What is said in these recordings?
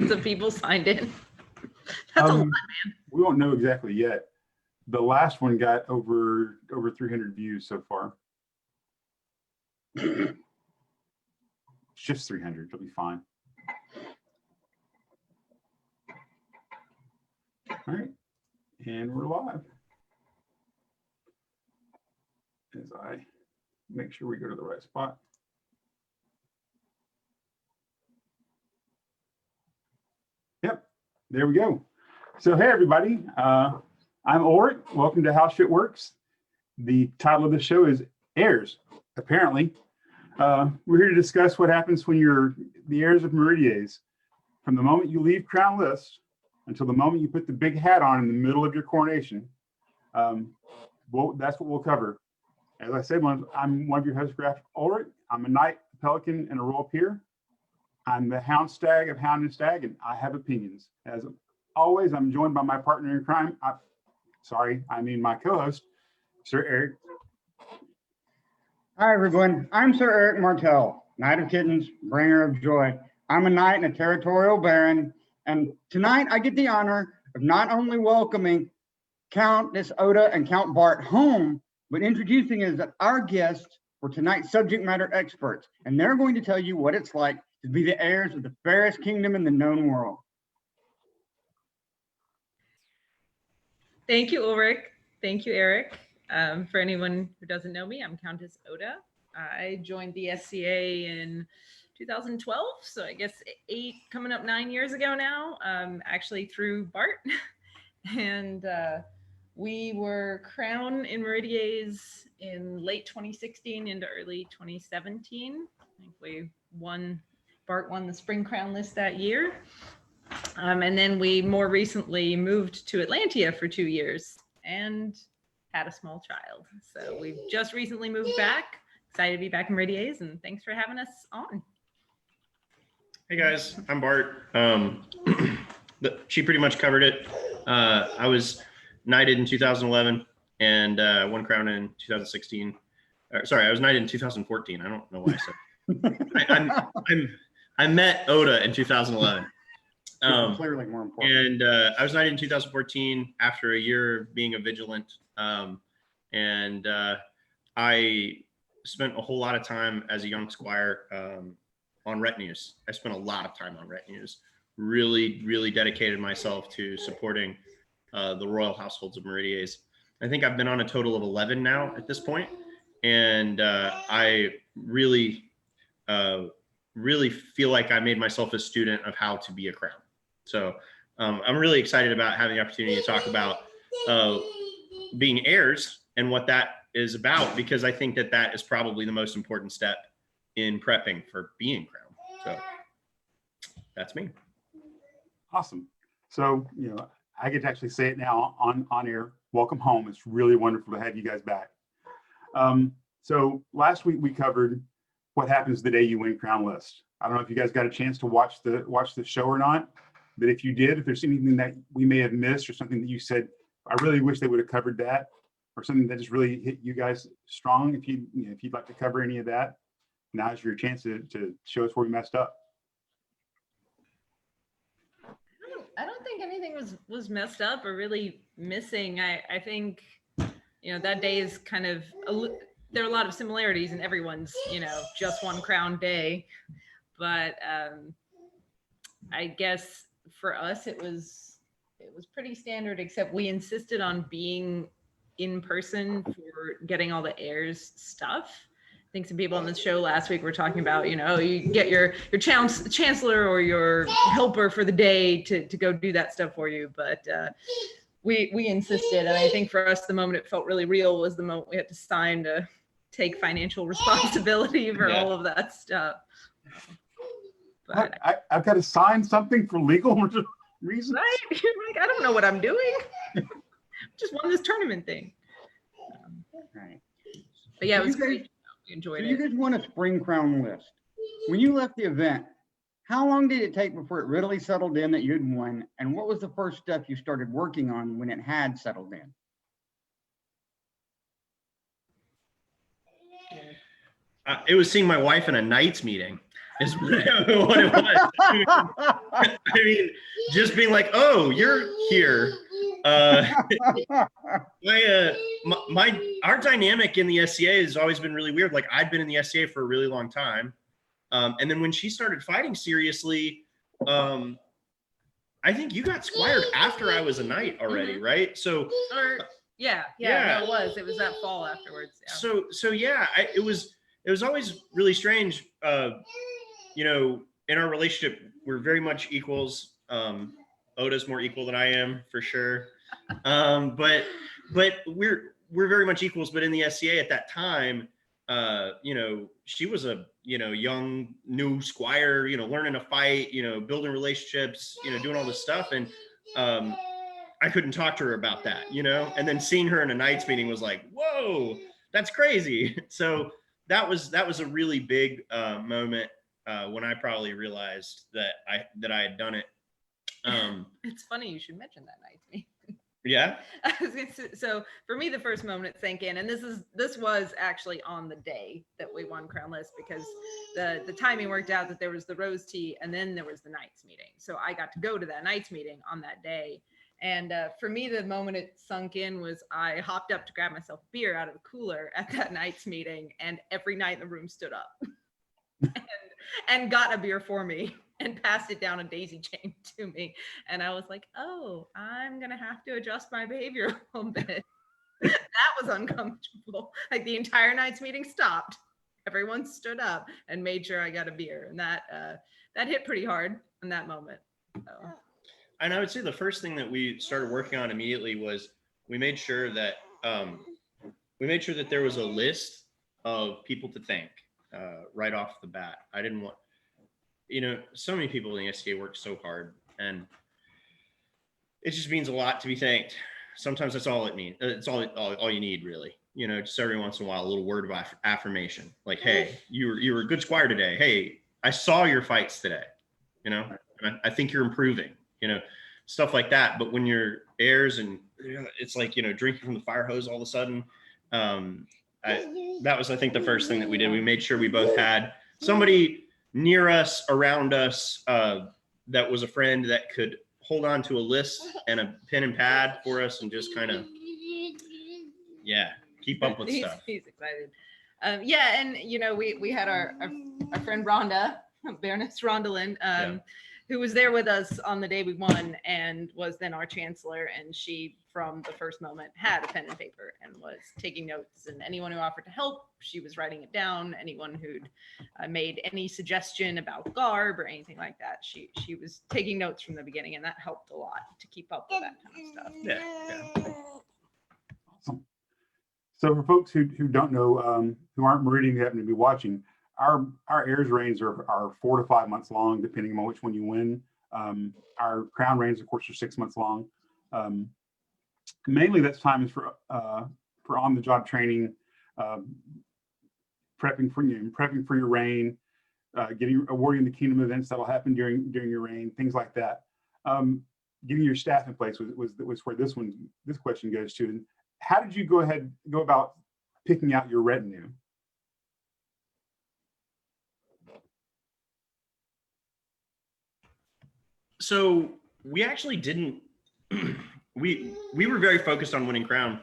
thousands of people signed in. That's a lot, man. We won't know exactly yet. The last one got over 300 views so far. It's just 300, it'll be fine. All right, and we're live. As I make sure we go to the right spot. Yep, there we go. So hey everybody, I'm Ulrich. Welcome to How Shit Works. The title of the show is Heirs, apparently. We're here to discuss what happens when you're the heirs of Meridies. From the moment you leave Crown List until the moment you put the big hat on in the middle of your coronation. That's what we'll cover. As I said, I'm one of your hosts, Graf Ulrich. I'm a knight, a pelican, and a royal peer. I'm the hound stag of Hound and Stag, and I have opinions. As always, I'm joined by my partner in crime. My co-host, Sir Eric. Hi, everyone. I'm Sir Eric Martell, Knight of Kittens, bringer of joy. I'm a knight and a territorial baron, and tonight I get the honor of not only welcoming Countess Oda and Count Bart home, but introducing as our guests for tonight's subject matter experts, and they're going to tell you what it's like to be the heirs of the fairest kingdom in the known world. Thank you, Ulrich. Thank you, Eric. For anyone who doesn't know me, I'm Countess Oda. I joined the SCA in 2012, so I guess 9 years ago now, actually through Bart. And we were crowned in Meridies in late 2016 into early 2017. I think Bart won the Spring Crown List that year. And then we more recently moved to Atlantia for 2 years and had a small child. So we've just recently moved back. Excited to be back in Meridies, and thanks for having us on. Hey guys, I'm Bart. She pretty much covered it. I was knighted in 2011 and won crown in 2016. Sorry, I was knighted in 2014. I don't know why I said. I met Oda in 2011. Clearly more important. And I was knighted in 2014 after a year of being a vigilant. I spent a whole lot of time as a young squire on retinues. I spent a lot of time on retinues. Really, really dedicated myself to supporting the royal households of Meridies. I think I've been on a total of 11 now at this point, and I really feel like I made myself a student of how to be a crown. So I'm really excited about having the opportunity to talk about being heirs and what that is about, because I think that is probably the most important step in prepping for being crowned. So that's me. Awesome. So, I get to actually say it now on air. Welcome home. It's really wonderful to have you guys back. So last week we covered what happens the day you win Crown List. I don't know if you guys got a chance to watch the show or not, but if you did, if there's anything that we may have missed or something that you said, I really wish they would have covered that, or something that just really hit you guys strong. If you'd like to cover any of that, now's your chance to show us where we messed up. I don't think anything was messed up or really missing. I think, that day is kind of, there are a lot of similarities in everyone's, just one crown day. But I guess for us, it was pretty standard, except we insisted on being in person for getting all the heirs stuff. I think some people on the show last week were talking about, you get your chancellor or your helper for the day to go do that stuff for you. But we insisted. And I think for us, the moment it felt really real was the moment we had to sign to take financial responsibility for all of that stuff. But I've got to sign something for legal reasons. Right? You're like, I don't know what I'm doing. Just won this tournament thing. Right. But yeah, it was great. We enjoyed it. You guys won a Spring Crown List. When you left the event, how long did it take before it really settled in that you'd won? And what was the first step you started working on when it had settled in? It was seeing my wife in a Knights meeting. is what it was. I mean, just being like, oh, you're here. Our dynamic in the SCA has always been really weird. Like, I'd been in the SCA for a really long time. And then when she started fighting seriously, I think you got squired after I was a knight already, right? So, Or yeah, Yeah. no, it was that fall afterwards. Yeah. so yeah, it was always really strange. You know, in our relationship, we're very much equals. Oda's more equal than I am for sure. But we're very much equals. But in the SCA at that time, you know, she was a, you know, young new squire, you know, learning to fight, you know, building relationships, you know, doing all this stuff. And I couldn't talk to her about that, you know, and then seeing her in a Knights meeting was like, whoa, that's crazy. So that was a really big moment when I probably realized that I had done it. It's funny you should mention that night to me. Yeah. So for me, the first moment it sank in, and this was actually on the day that we won Crownless, because the timing worked out that there was the Rose Tea and then there was the Knights meeting. So I got to go to that Knights meeting on that day. And for me, the moment it sunk in was I hopped up to grab myself a beer out of the cooler at that Knights meeting, and every knight in the room stood up and got a beer for me and passed it down a daisy chain to me. And I was like, oh, I'm going to have to adjust my behavior a little bit. That was uncomfortable. Like, the entire Knights meeting stopped. Everyone stood up and made sure I got a beer. And that hit pretty hard in that moment. So. And I would say the first thing that we started working on immediately was we made sure that there was a list of people to thank right off the bat. I didn't want, you know, so many people in the SCA work so hard, and it just means a lot to be thanked. Sometimes that's all it means. It's all you need, really. You know, just every once in a while, a little word of affirmation, like, "Hey, you were a good squire today. Hey, I saw your fights today. You know, and I think you're improving." You know, stuff like that. But when you're heirs and it's like, you know, drinking from the fire hose all of a sudden, that was, I think, the first thing that we did. We made sure we both had somebody near us, around us, that was a friend that could hold on to a list and a pen and pad for us and just kind of, keep up with stuff. He's excited. Yeah, and you know, we had our friend Rhonda, Baroness Rondalyn, who was there with us on the day we won and was then our chancellor. And she, from the first moment, had a pen and paper and was taking notes. And anyone who offered to help, she was writing it down. Anyone who'd made any suggestion about garb or anything like that, she was taking notes from the beginning, and that helped a lot to keep up with that kind of stuff. Yeah. Awesome. So for folks who don't know, who aren't Meridian, who happen to be watching, our heirs reigns are 4 to 5 months long, depending on which one you win. Our crown reigns, of course, are 6 months long. Mainly, that's time is for on-the-job training, prepping for your reign, awarding the kingdom events that'll happen during your reign, things like that. Getting your staff in place was where this question goes to. And how did you go about picking out your retinue? So we actually didn't. We were very focused on winning crown.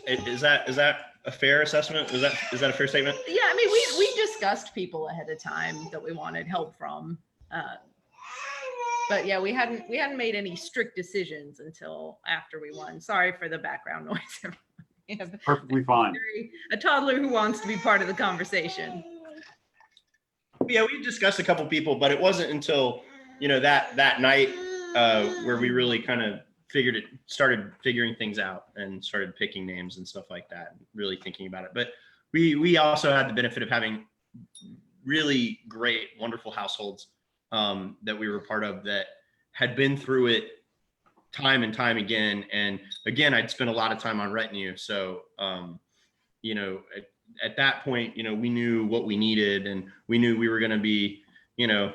Is that a fair assessment? Is that a fair statement? Yeah, I mean, we discussed people ahead of time that we wanted help from, but yeah, we hadn't made any strict decisions until after we won. Sorry for the background noise. Perfectly fine. A toddler who wants to be part of the conversation. Yeah, we discussed a couple people, but it wasn't until, you know, that night where we really kind of started figuring things out and started picking names and stuff like that, and really thinking about it. But we also had the benefit of having really great, wonderful households that we were part of that had been through it time and time again. And again, I'd spent a lot of time on retinue. So, you know, at that point, you know, we knew what we needed, and we knew we were going to be, you know,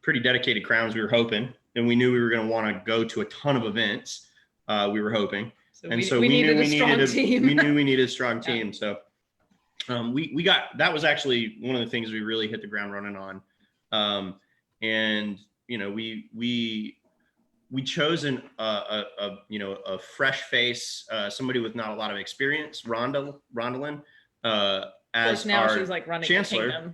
pretty dedicated crowns, we were hoping. And we knew we were going to want to go to a ton of events. We were hoping. So and we so we knew we needed a team. We knew we needed a strong team. So we got, that was actually one of the things we really hit the ground running on. And you know, we chose a fresh face, somebody with not a lot of experience, Rondalyn, Of as course, now our she's like running chancellor. the kingdom.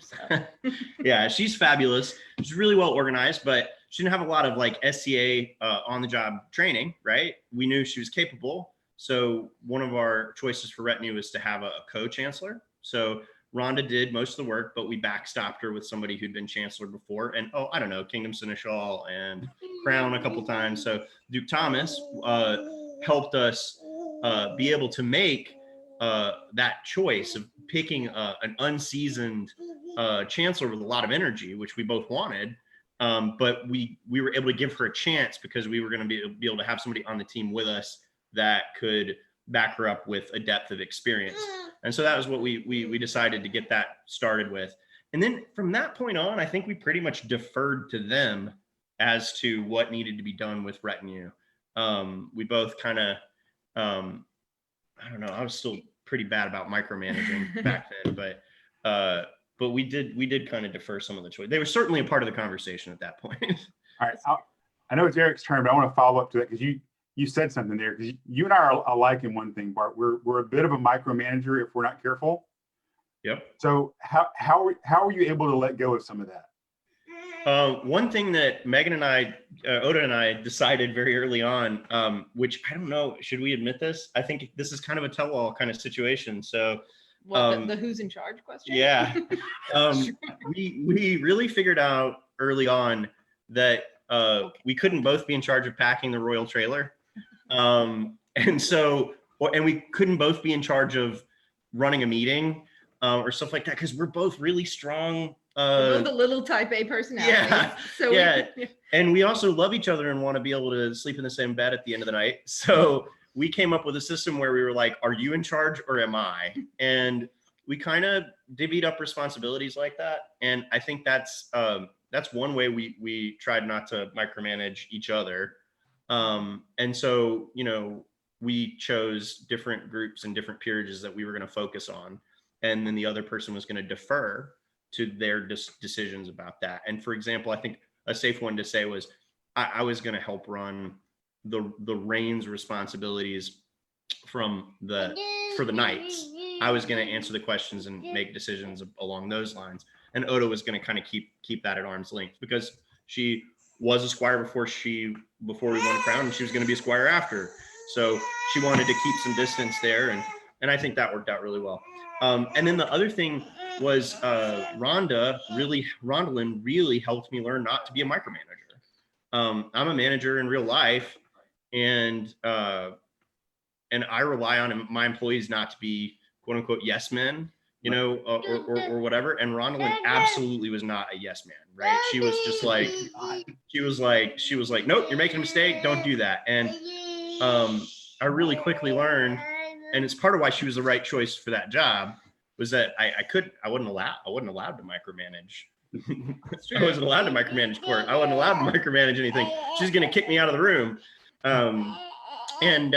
So. Yeah, she's fabulous. She's really well organized, but she didn't have a lot of like SCA on the job training, right? We knew she was capable. So one of our choices for retinue was to have a co-chancellor. So Rhonda did most of the work, but we backstopped her with somebody who'd been chancellor before. And I don't know, Kingdom Seneschal and Crown a couple times. So Duke Thomas helped us be able to make that choice of picking an unseasoned chancellor with a lot of energy, which we both wanted. But we were able to give her a chance because we were going to be able to have somebody on the team with us that could back her up with a depth of experience. And so that was what we decided to get that started with. And then from that point on, I think we pretty much deferred to them as to what needed to be done with retinue. We both kind of, I don't know, I was still pretty bad about micromanaging back then, but we did kind of defer some of the choice. They were certainly a part of the conversation at that point. All right, I know it's Eric's turn, but I want to follow up to it because you said something there. Because you and I are alike in one thing, Bart. We're a bit of a micromanager if we're not careful. Yep. So how were you able to let go of some of that? One thing that Megan and I, Oda and I decided very early on, which I don't know, should we admit this? I think this is kind of a tell-all kind of situation. So What, the who's in charge question? yeah, we really figured out early on that we couldn't both be in charge of packing the royal trailer. And we couldn't both be in charge of running a meeting or stuff like that, because we're both really strong. We're both a little type A personality. Yeah, so yeah. And we also love each other and want to be able to sleep in the same bed at the end of the night. So we came up with a system where we were like, are you in charge or am I? And we kind of divvied up responsibilities like that. And I think that's one way we tried not to micromanage each other. And so, you know, we chose different groups and different peerages that we were going to focus on. And then the other person was going to defer to their decisions about that. And for example, I think a safe one to say was I was going to help run the reigns responsibilities for the knights. I was going to answer the questions and make decisions along those lines. And Oda was going to kind of keep that at arm's length because she was a squire before we won Crown, and she was going to be a squire after. So she wanted to keep some distance there, and I think that worked out really well. And then the other thing was Rondalyn really helped me learn not to be a micromanager. I'm a manager in real life, and I rely on my employees not to be quote unquote yes men, you know, or whatever. And Rondalyn absolutely was not a yes man, right? She was just like, she was like, nope, you're making a mistake, don't do that. And I really quickly learned, and it's part of why she was the right choice for that job, was that I wasn't allowed to micromanage. I wasn't allowed to micromanage court. I wasn't allowed to micromanage anything. She's going to kick me out of the room. And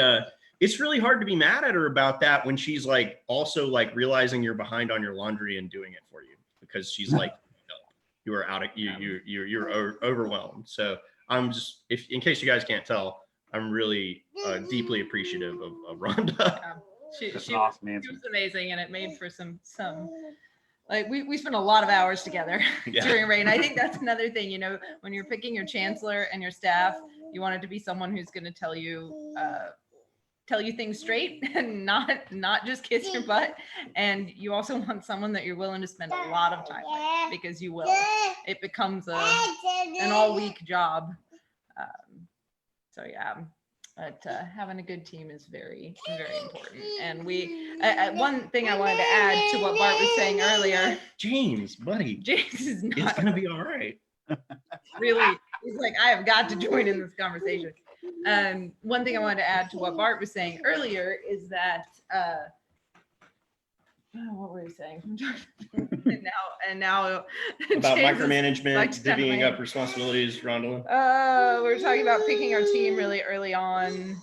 it's really hard to be mad at her about that when she's like also like realizing you're behind on your laundry and doing it for you, because she's like, no, you are out of you're overwhelmed. So I'm just, in case you guys can't tell, I'm really deeply appreciative of Rhonda. She That's was an awesome answer. amazing, and it made for some like we spent a lot of hours together Yeah. during reign. I think that's another thing, you know, when you're picking your chancellor and your staff, you want it to be someone who's going to tell you things straight and not just kiss your butt. And you also want someone that you're willing to spend a lot of time with, because you will. It becomes an all-week job. So yeah. But having a good team is very, very important. And one thing I wanted to add to what Bart was saying earlier. James, buddy, James is it's not gonna be all right. really, he's like, I have got to join in this conversation. One thing I wanted to add to what Bart was saying earlier is that, what were you saying? and now About James is micromanagement, like to divvying tell me. up responsibilities, Rondalyn. We were talking about picking our team really early on.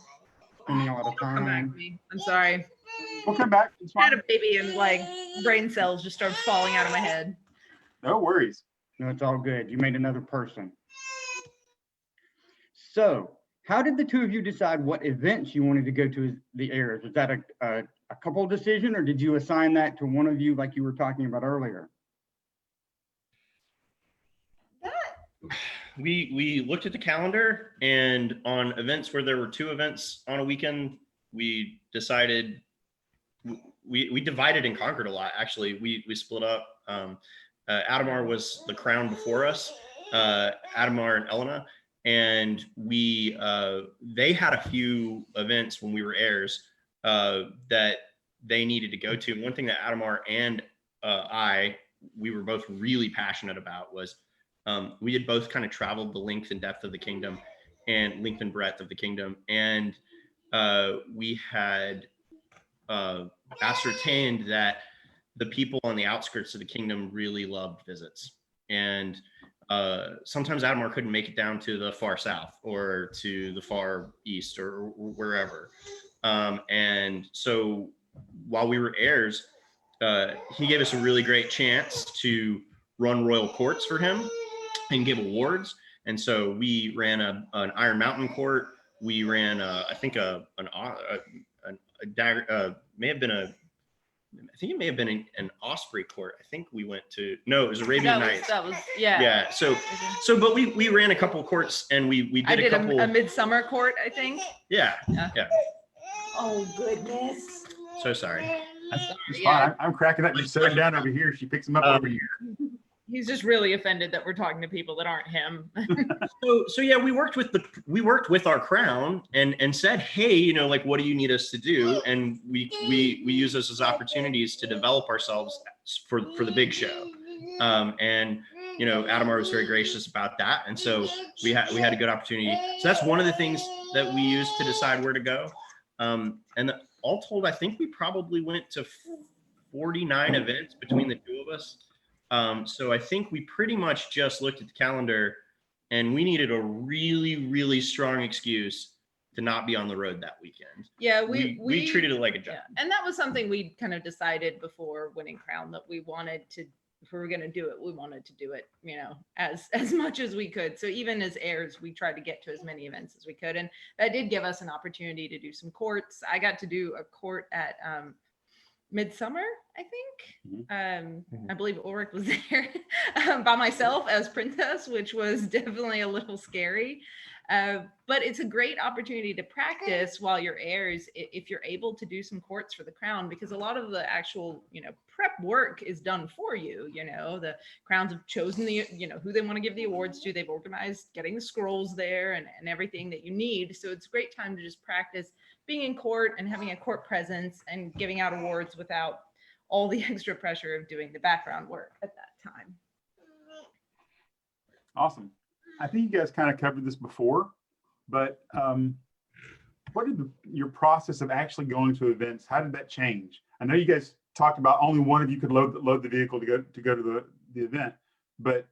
Spending a lot of Come back time. to me. I'm sorry. We'll come back. It's I had fine. a baby and like brain cells just started falling out of my head. No worries. No, it's all good. You made another person. So how did the two of you decide what events you wanted to go to the Airs? Was that a couple decision, or did you assign that to one of you like you were talking about earlier? We looked at the calendar, and on events where there were 2 events on a weekend, we decided we divided and conquered a lot. Actually, we split up. Adamar was the crown before us, Adamar and Elena, and they had a few events when we were heirs that they needed to go to. One thing that Adamar and we were both really passionate about was we had both kind of traveled the length and depth of the kingdom and length and breadth of the kingdom. And we had ascertained that the people on the outskirts of the kingdom really loved visits. And sometimes Adamar couldn't make it down to the far south or to the far east or wherever. And so while we were heirs, he gave us a really great chance to run royal courts for him and give awards. And so we ran an Iron Mountain court. We ran, I think, a dagger, I think it may have been an Osprey court. I think we went to, no, it was Arabian Nights. That was, yeah. Yeah. But we ran a couple of courts, and we did I did a couple. a midsummer court, I think. Yeah. Oh, goodness. So sorry. It's Yeah. fine. I'm cracking up. You set him down over here. She picks him up over here. He's just really offended that we're talking to people that aren't him. So yeah, we worked with our crown and said, hey, like, what do you need us to do? And we use those as opportunities to develop ourselves for the big show. And Adamar was very gracious about that, and so we had a good opportunity. So that's one of the things that we used to decide where to go. And all told, I think we probably went to 49 events between the two of us. So I think we pretty much just looked at the calendar, and we needed a really, really strong excuse to not be on the road that weekend. Yeah, We treated it like a job. Yeah. And that was something we kind of decided before winning crown, that we wanted to, if we were going to do it, we wanted to do it, as much as we could. So even as heirs, we tried to get to as many events as we could. And that did give us an opportunity to do some courts. I got to do a court at Midsummer, I think. I believe Ulrich was there by myself as princess, which was definitely a little scary. But it's a great opportunity to practice while you're heirs, if you're able to do some courts for the crown, because a lot of the actual, prep work is done for you. The crowns have chosen who they want to give the awards to. They've organized getting the scrolls there and everything that you need. So it's a great time to just practice being in court and having a court presence and giving out awards without all the extra pressure of doing the background work at that time. Awesome. I think you guys kind of covered this before, but what did your process of actually going to events, how did that change? I know you guys talked about only one of you could load the vehicle to go to the event, but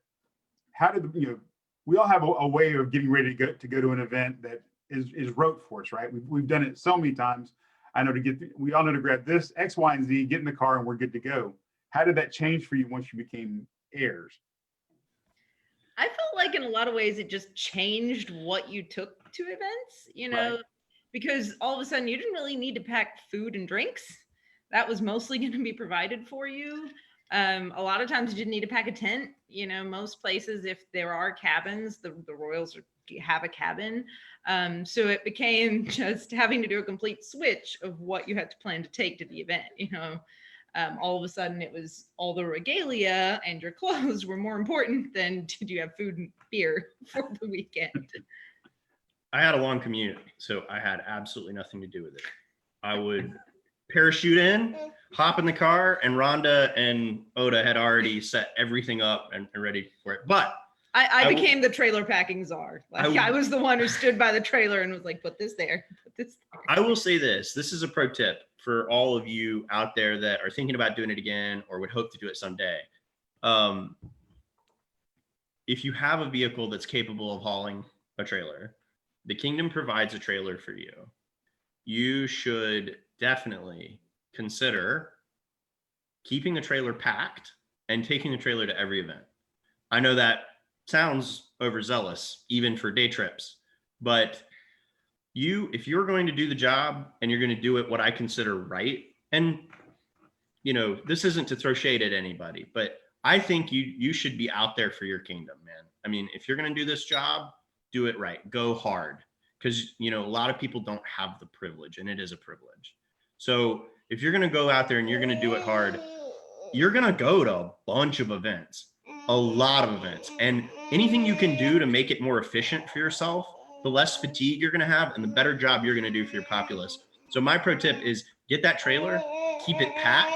how did we all have a way of getting ready to go to an event that is rote for us, right? We've done it so many times. I know we all know to grab this X, Y, and Z, get in the car, and we're good to go. How did that change for you once you became heirs? I felt like in a lot of ways it just changed what you took to events, Right. because all of a sudden you didn't really need to pack food and drinks. That was mostly going to be provided for you. A lot of times you didn't need to pack a tent. Most places, if there are cabins, the royals have a cabin. So it became just having to do a complete switch of what you had to plan to take to the event. All of a sudden it was all the regalia and your clothes were more important than did you have food and beer for the weekend. I had a long commute, so I had absolutely nothing to do with it. I would parachute in, hop in the car, and Rhonda and Oda had already set everything up and ready for it. But I became the trailer packing czar. I was the one who stood by the trailer and was like, put this there, put this there. I will say this. This is a pro tip for all of you out there that are thinking about doing it again or would hope to do it someday. If you have a vehicle that's capable of hauling a trailer, the kingdom provides a trailer for you. You should definitely consider keeping the trailer packed and taking the trailer to every event. I know that sounds overzealous, even for day trips, but if you're going to do the job and you're going to do it what I consider right, and this isn't to throw shade at anybody, but I think you should be out there for your kingdom, man. I mean, if you're going to do this job, do it right. Go hard, because a lot of people don't have the privilege, and it is a privilege. So if you're going to go out there and you're going to do it hard, you're going to go to a bunch of events, a lot of events, and anything you can do to make it more efficient for yourself, the less fatigue you're going to have and the better job you're going to do for your populace. So my pro tip is get that trailer, keep it packed,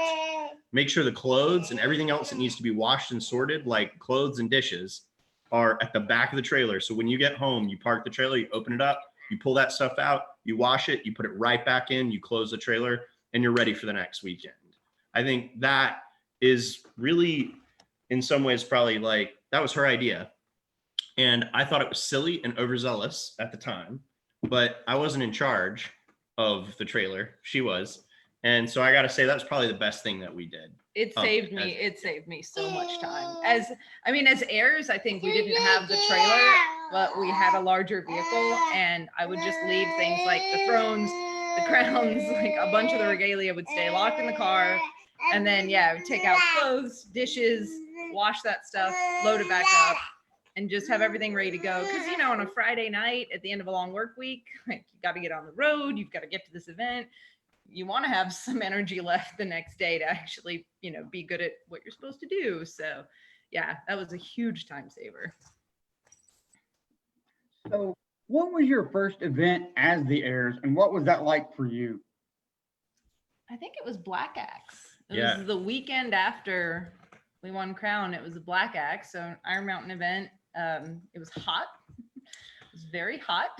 make sure the clothes and everything else that needs to be washed and sorted, like clothes and dishes, are at the back of the trailer. So when you get home, you park the trailer, you open it up, you pull that stuff out, you wash it, you put it right back in, you close the trailer, and you're ready for the next weekend. I think that is really, in some ways, probably like, that was her idea. And I thought it was silly and overzealous at the time, but I wasn't in charge of the trailer. She was. And so I got to say, that was probably the best thing that we did. It saved me so much time. As heirs, I think we didn't have the trailer, but we had a larger vehicle, and I would just leave things like the thrones, the crowns, like a bunch of the regalia would stay locked in the car. And then, I would take out clothes, dishes, wash that stuff, load it back up, and just have everything ready to go. Because, on a Friday night at the end of a long work week, like, you got to get on the road, you've got to get to this event. You want to have some energy left the next day to actually, be good at what you're supposed to do. So that was a huge time saver. So what was your first event as the heirs, and what was that like for you? I think it was Black Axe. It Yeah. was the weekend after we won Crown. It was a Black Axe, so an Iron Mountain event. It was hot. It was very hot.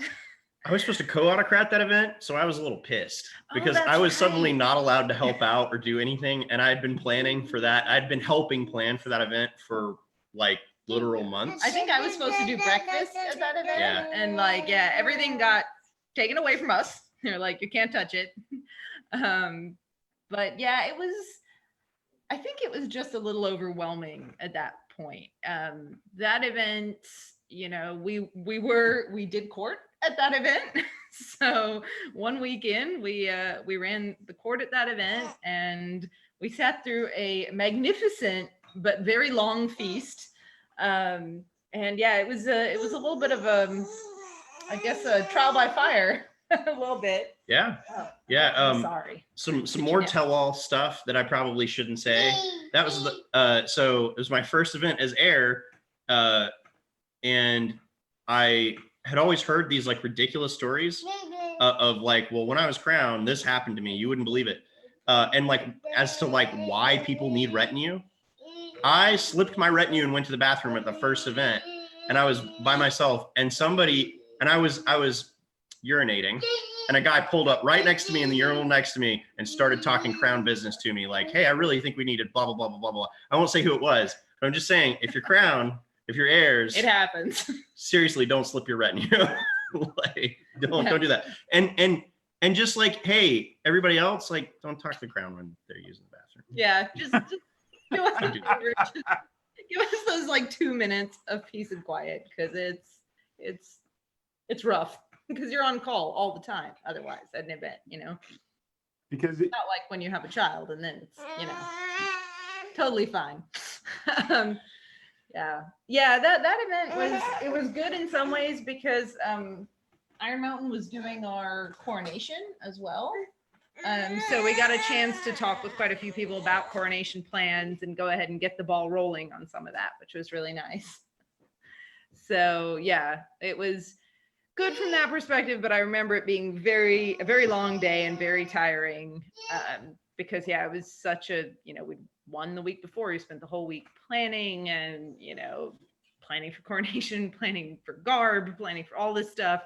I was supposed to co-autocrat that event, so I was a little pissed because that's I was suddenly right. not allowed to help out or do anything. And I had been planning for that. I'd been helping plan for that event for like literal months. I think I was supposed to do breakfast at that event. Yeah. And everything got taken away from us. They're like, you can't touch it. But I think it was just a little overwhelming at that point. That event, we did court at that event. So one weekend we ran the court at that event, and we sat through a magnificent but very long feast. It was a little bit of a trial by fire a little bit. Yeah. Oh, Yeah. I'm sorry. Some more tell-all stuff that I probably shouldn't say. That was so it was my first event as heir, and I had always heard these like ridiculous stories of like, well, when I was crowned, this happened to me. You wouldn't believe it. And like as to like why people need retinue, I slipped my retinue and went to the bathroom at the first event, and I was by myself, and I was urinating. And a guy pulled up right next to me in the urinal next to me and started talking crown business to me. Like, hey, I really think we needed blah, blah, blah, blah, blah, blah. I won't say who it was, but I'm just saying, if you're crown, if you're heirs, It happens. seriously, don't slip your retinue. Like, don't do that. And just like, hey, everybody else, like, don't talk to the crown when they're using the bathroom. Yeah, just give us a favor. Just give us those like 2 minutes of peace and quiet, because it's rough. Because you're on call all the time otherwise at an event, Because not like when you have a child and then it's, totally fine. That event was good in some ways because Iron Mountain was doing our coronation as well. So we got a chance to talk with quite a few people about coronation plans and go ahead and get the ball rolling on some of that, which was really nice. So it was good from that perspective, but I remember it being a very long day and very tiring because it was such a, we won the week before. We spent the whole week planning and, planning for coronation, planning for garb, planning for all this stuff,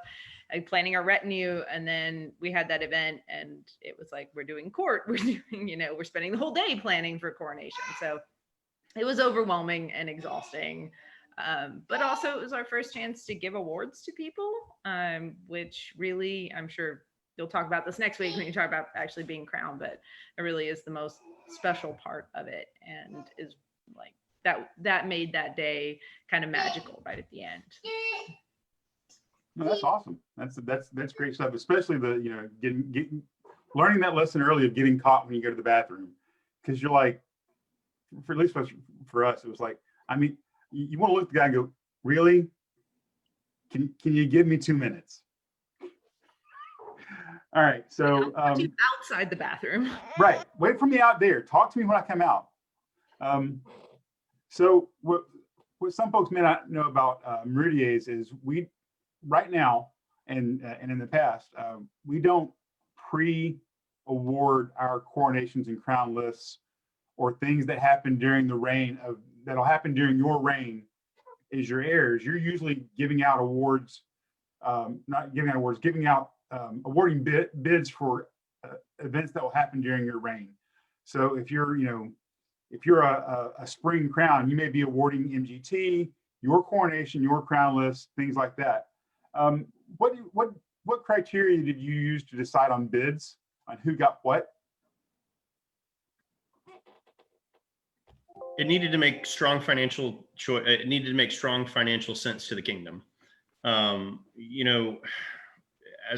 and planning our retinue. And then we had that event and it was like, we're doing court, we're doing, we're spending the whole day planning for coronation. So it was overwhelming and exhausting. But also it was our first chance to give awards to people, which really, I'm sure you'll talk about this next week when you talk about actually being crowned, but it really is the most special part of it, and is like that made that day kind of magical right at the end. No, that's awesome. That's great stuff, especially the, getting learning that lesson early of getting caught when you go to the bathroom, because you're like, for at least for us, it was like, I mean, you want to look at the guy and go, really? Can you give me 2 minutes? All right, so Outside the bathroom. right, wait for me out there. Talk to me when I come out. So what some folks may not know about Meridies is we right now and in the past we don't pre-award our coronations and crown lists or things that happen during the reign of that'll happen during your reign as your heirs. You're usually giving out awards, not giving out awards, giving out awarding bids for events that will happen during your reign. So if you're a spring crown, you may be awarding MGT, your coronation, your crown list, things like that. What criteria did you use to decide on bids on who got what? It needed to make strong financial choice. It needed to make strong financial sense to the kingdom. As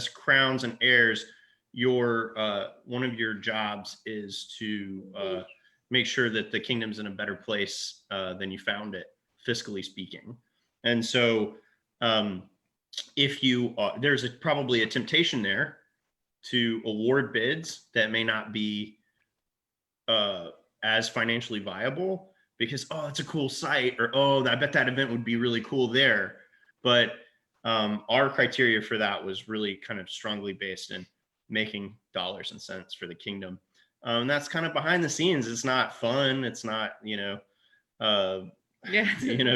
crowns and heirs, your one of your jobs is to make sure that the kingdom's in a better place than you found it, fiscally speaking. And so, if you there's probably a temptation there to award bids that may not be as financially viable because, oh, it's a cool site, or, oh, I bet that event would be really cool there. But our criteria for that was really kind of strongly based in making dollars and cents for the kingdom. That's kind of behind the scenes. It's not fun. It's not, It's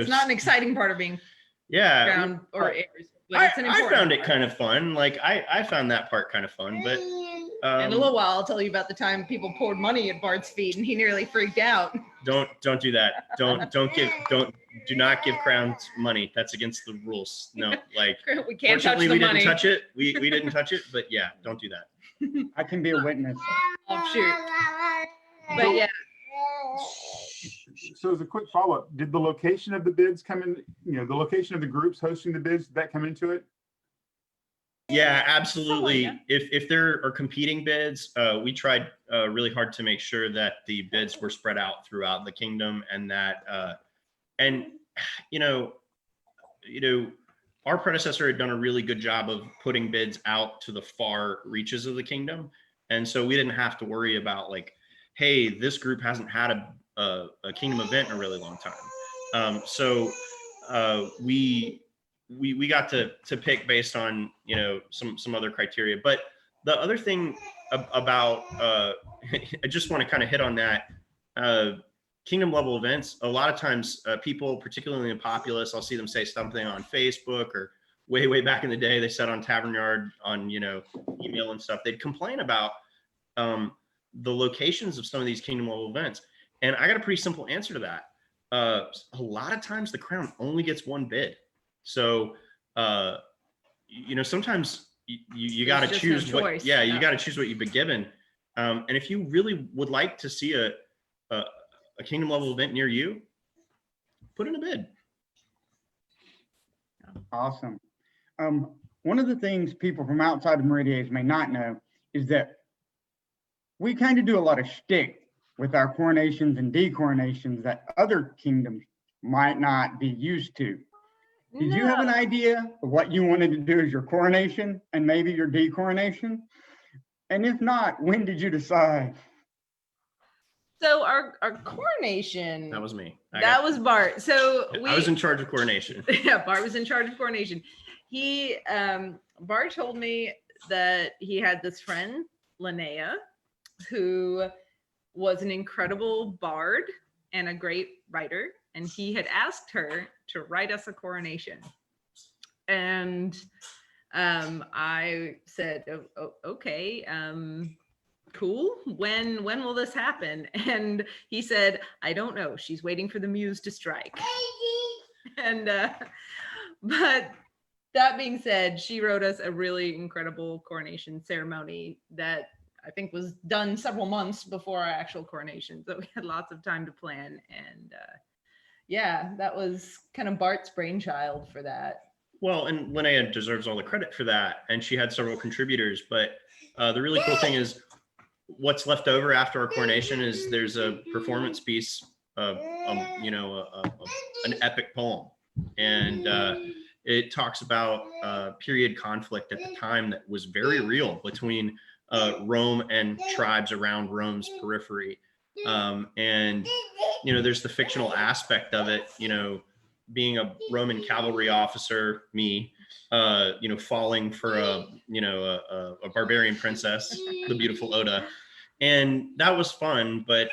not an exciting part of being crowned or heirs. But it's an I important found it part. kind of fun. Like I found that part kind of fun, but In a little while, I'll tell you about the time people poured money at Bart's feet and he nearly freaked out. don't do that. Do not give crowns money. That's against the rules. No, like We can't touch fortunately the we money. didn't touch it. We didn't touch it, but yeah, don't do that. I can be a witness. Oh, shoot. But yeah, So as a quick follow-up, did the location of the bids come in, the location of the groups hosting the bids, did that come into it? Yeah, absolutely. yeah. If there are competing bids, we tried really hard to make sure that the bids were spread out throughout the kingdom, and that our predecessor had done a really good job of putting bids out to the far reaches of the kingdom, and so we didn't have to worry about like, hey, this group hasn't had a kingdom event in a really long time. So we got to pick based on some other criteria. But the other thing about I just want to kind of hit on that kingdom level events. A lot of times people, particularly in the populace, I'll see them say something on Facebook, or way back in the day they said on Tavern Yard on email and stuff. They'd complain about the locations of some of these kingdom level events, and I got a pretty simple answer to that. A lot of times the crown only gets one bid. So, sometimes you got to choose no what, choice. you got to choose what you've been given. And if you really would like to see a kingdom level event near you, put in a bid. Awesome. One of the things people from outside of Meridies may not know is that we kind of do a lot of shtick with our coronations and decoronations that other kingdoms might not be used to. Did you have an idea of what you wanted to do as your coronation and maybe your decoronation? And if not, when did you decide? So our coronation. That was me. That was Bart. So I was in charge of coronation. Yeah, Bart was in charge of coronation. Bart told me that he had this friend, Linnea, who was an incredible bard and a great writer. And he had asked her to write us a coronation. And I said, okay, cool. When will this happen? And he said, I don't know. She's waiting for the muse to strike. And but that being said, she wrote us a really incredible coronation ceremony that I think was done several months before our actual coronation. So we had lots of time to plan. And yeah, that was kind of Bart's brainchild for that. Well, and Linnea deserves all the credit for that. And she had several contributors. But the really cool thing is what's left over after our coronation is there's a performance piece of, an epic poem. And it talks about period conflict at the time that was very real between Rome and tribes around Rome's periphery. And, there's the fictional aspect of it, being a Roman cavalry officer, me, falling for a barbarian princess, the beautiful Oda. And that was fun, but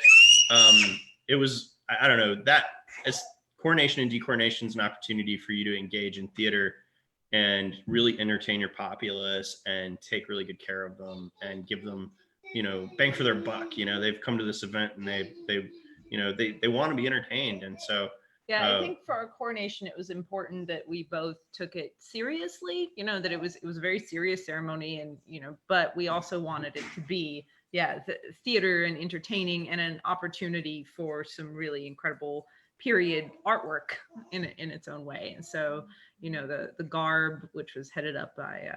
it was, I don't know, that as coronation and decoronation is an opportunity for you to engage in theater and really entertain your populace and take really good care of them and give them, bang for their buck. They've come to this event and they want to be entertained. And so, yeah, I think for our coronation, it was important that we both took it seriously, that it was a very serious ceremony and, but we also wanted it to be, theater and entertaining and an opportunity for some really incredible period artwork in its own way. And so, the garb, which was headed up by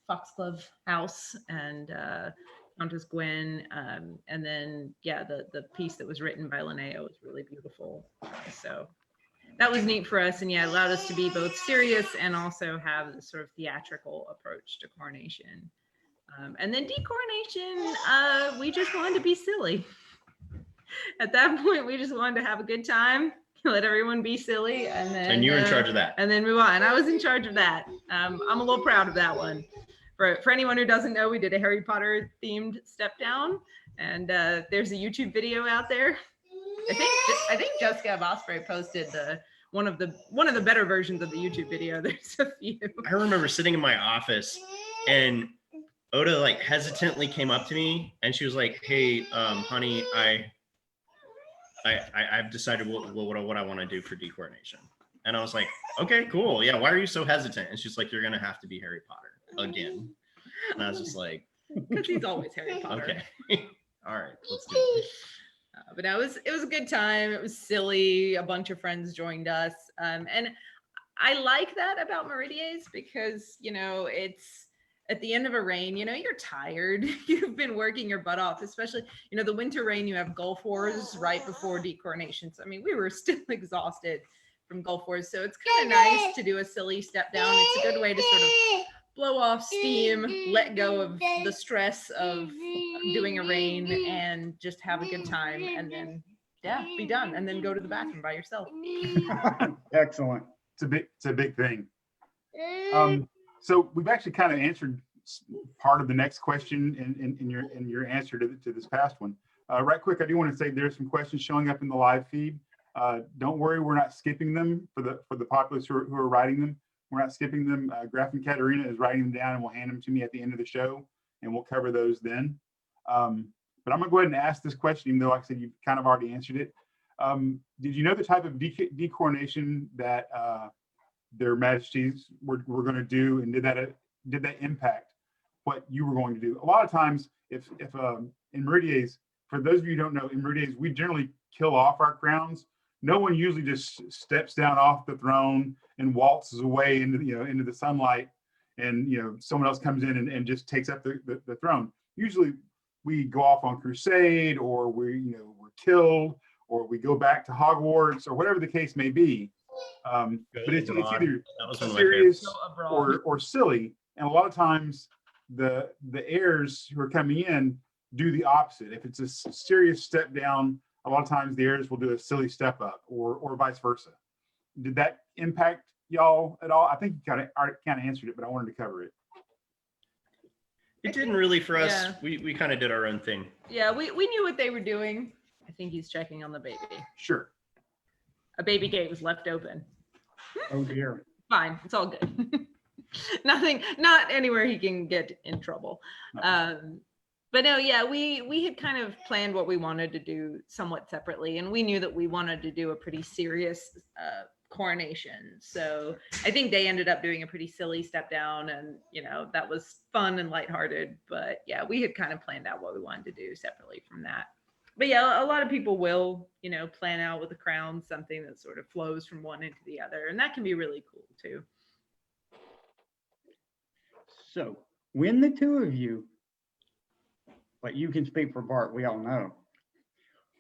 Foxglove House and Countess Gwen, and then the piece that was written by Linnea was really beautiful. So that was neat for us, and it allowed us to be both serious and also have this sort of theatrical approach to coronation. And then decoronation, we just wanted to be silly. At that point, we just wanted to have a good time, let everyone be silly, and then and you were in charge of that. and then move on. And I was in charge of that. I'm a little proud of that one. For anyone who doesn't know, we did a Harry Potter themed step down, and there's a YouTube video out there. I think Jessica Osprey posted one of the better versions of the YouTube video. There's a few. I remember sitting in my office and Oda like hesitantly came up to me and she was like, "Hey, honey, I've decided what I want to do for decoronation." And I was like, "Okay, cool. Yeah, why are you so hesitant?" And she's like, "You're gonna have to be Harry Potter again." And I was just like, Because he's always Harry Potter. "Okay, all right, let's do it." But no, it was a good time. It was silly. A bunch of friends joined us, and I like that about Meridies because it's at the end of a rain. You're tired. You've been working your butt off, especially the winter rain. You have Gulf Wars right before decoronation. So I mean, we were still exhausted from Gulf Wars, so it's kind of nice to do a silly step down. It's a good way to sort of blow off steam, let go of the stress of doing a rain, and just have a good time, and then be done, and then go to the bathroom by yourself. Excellent. It's a big thing. So we've actually kind of answered part of the next question in your answer to this past one. Right quick, I do want to say there's some questions showing up in the live feed. Don't worry, we're not skipping them for the populace who are writing them. We're not skipping them. Graf and Katerina is writing them down and will hand them to me at the end of the show, and we'll cover those then. But I'm going to go ahead and ask this question, even though, like I said, you've kind of already answered it. Did you know the type of decoronation that their majesties were going to do, and did that impact what you were going to do? A lot of times, if in Meridies, for those of you who don't know, in Meridies, we generally kill off our crowns. No one usually just steps down off the throne and waltzes away into the sunlight, and someone else comes in and just takes up the throne. Usually, we go off on crusade, or we're killed, or we go back to Hogwarts, or whatever the case may be. But it's either serious or silly, and a lot of times the heirs who are coming in do the opposite. If it's a serious step down, a lot of times the heirs will do a silly step up, or vice versa. Did that impact y'all at all? I think you kind of answered it, but I wanted to cover it. It didn't really for us. Yeah. We kind of did our own thing. Yeah, we knew what they were doing. I think he's checking on the baby. Sure. A baby gate was left open. Oh dear. Fine, it's all good. Not anywhere he can get in trouble. But no, yeah, we had kind of planned what we wanted to do somewhat separately, and we knew that we wanted to do a pretty serious coronation. So I think they ended up doing a pretty silly step down, and that was fun and lighthearted. But yeah, we had kind of planned out what we wanted to do separately from that. But yeah, a lot of people will, plan out with the crown something that sort of flows from one into the other, and that can be really cool too. So when the two of you, but you can speak for Bart, we all know,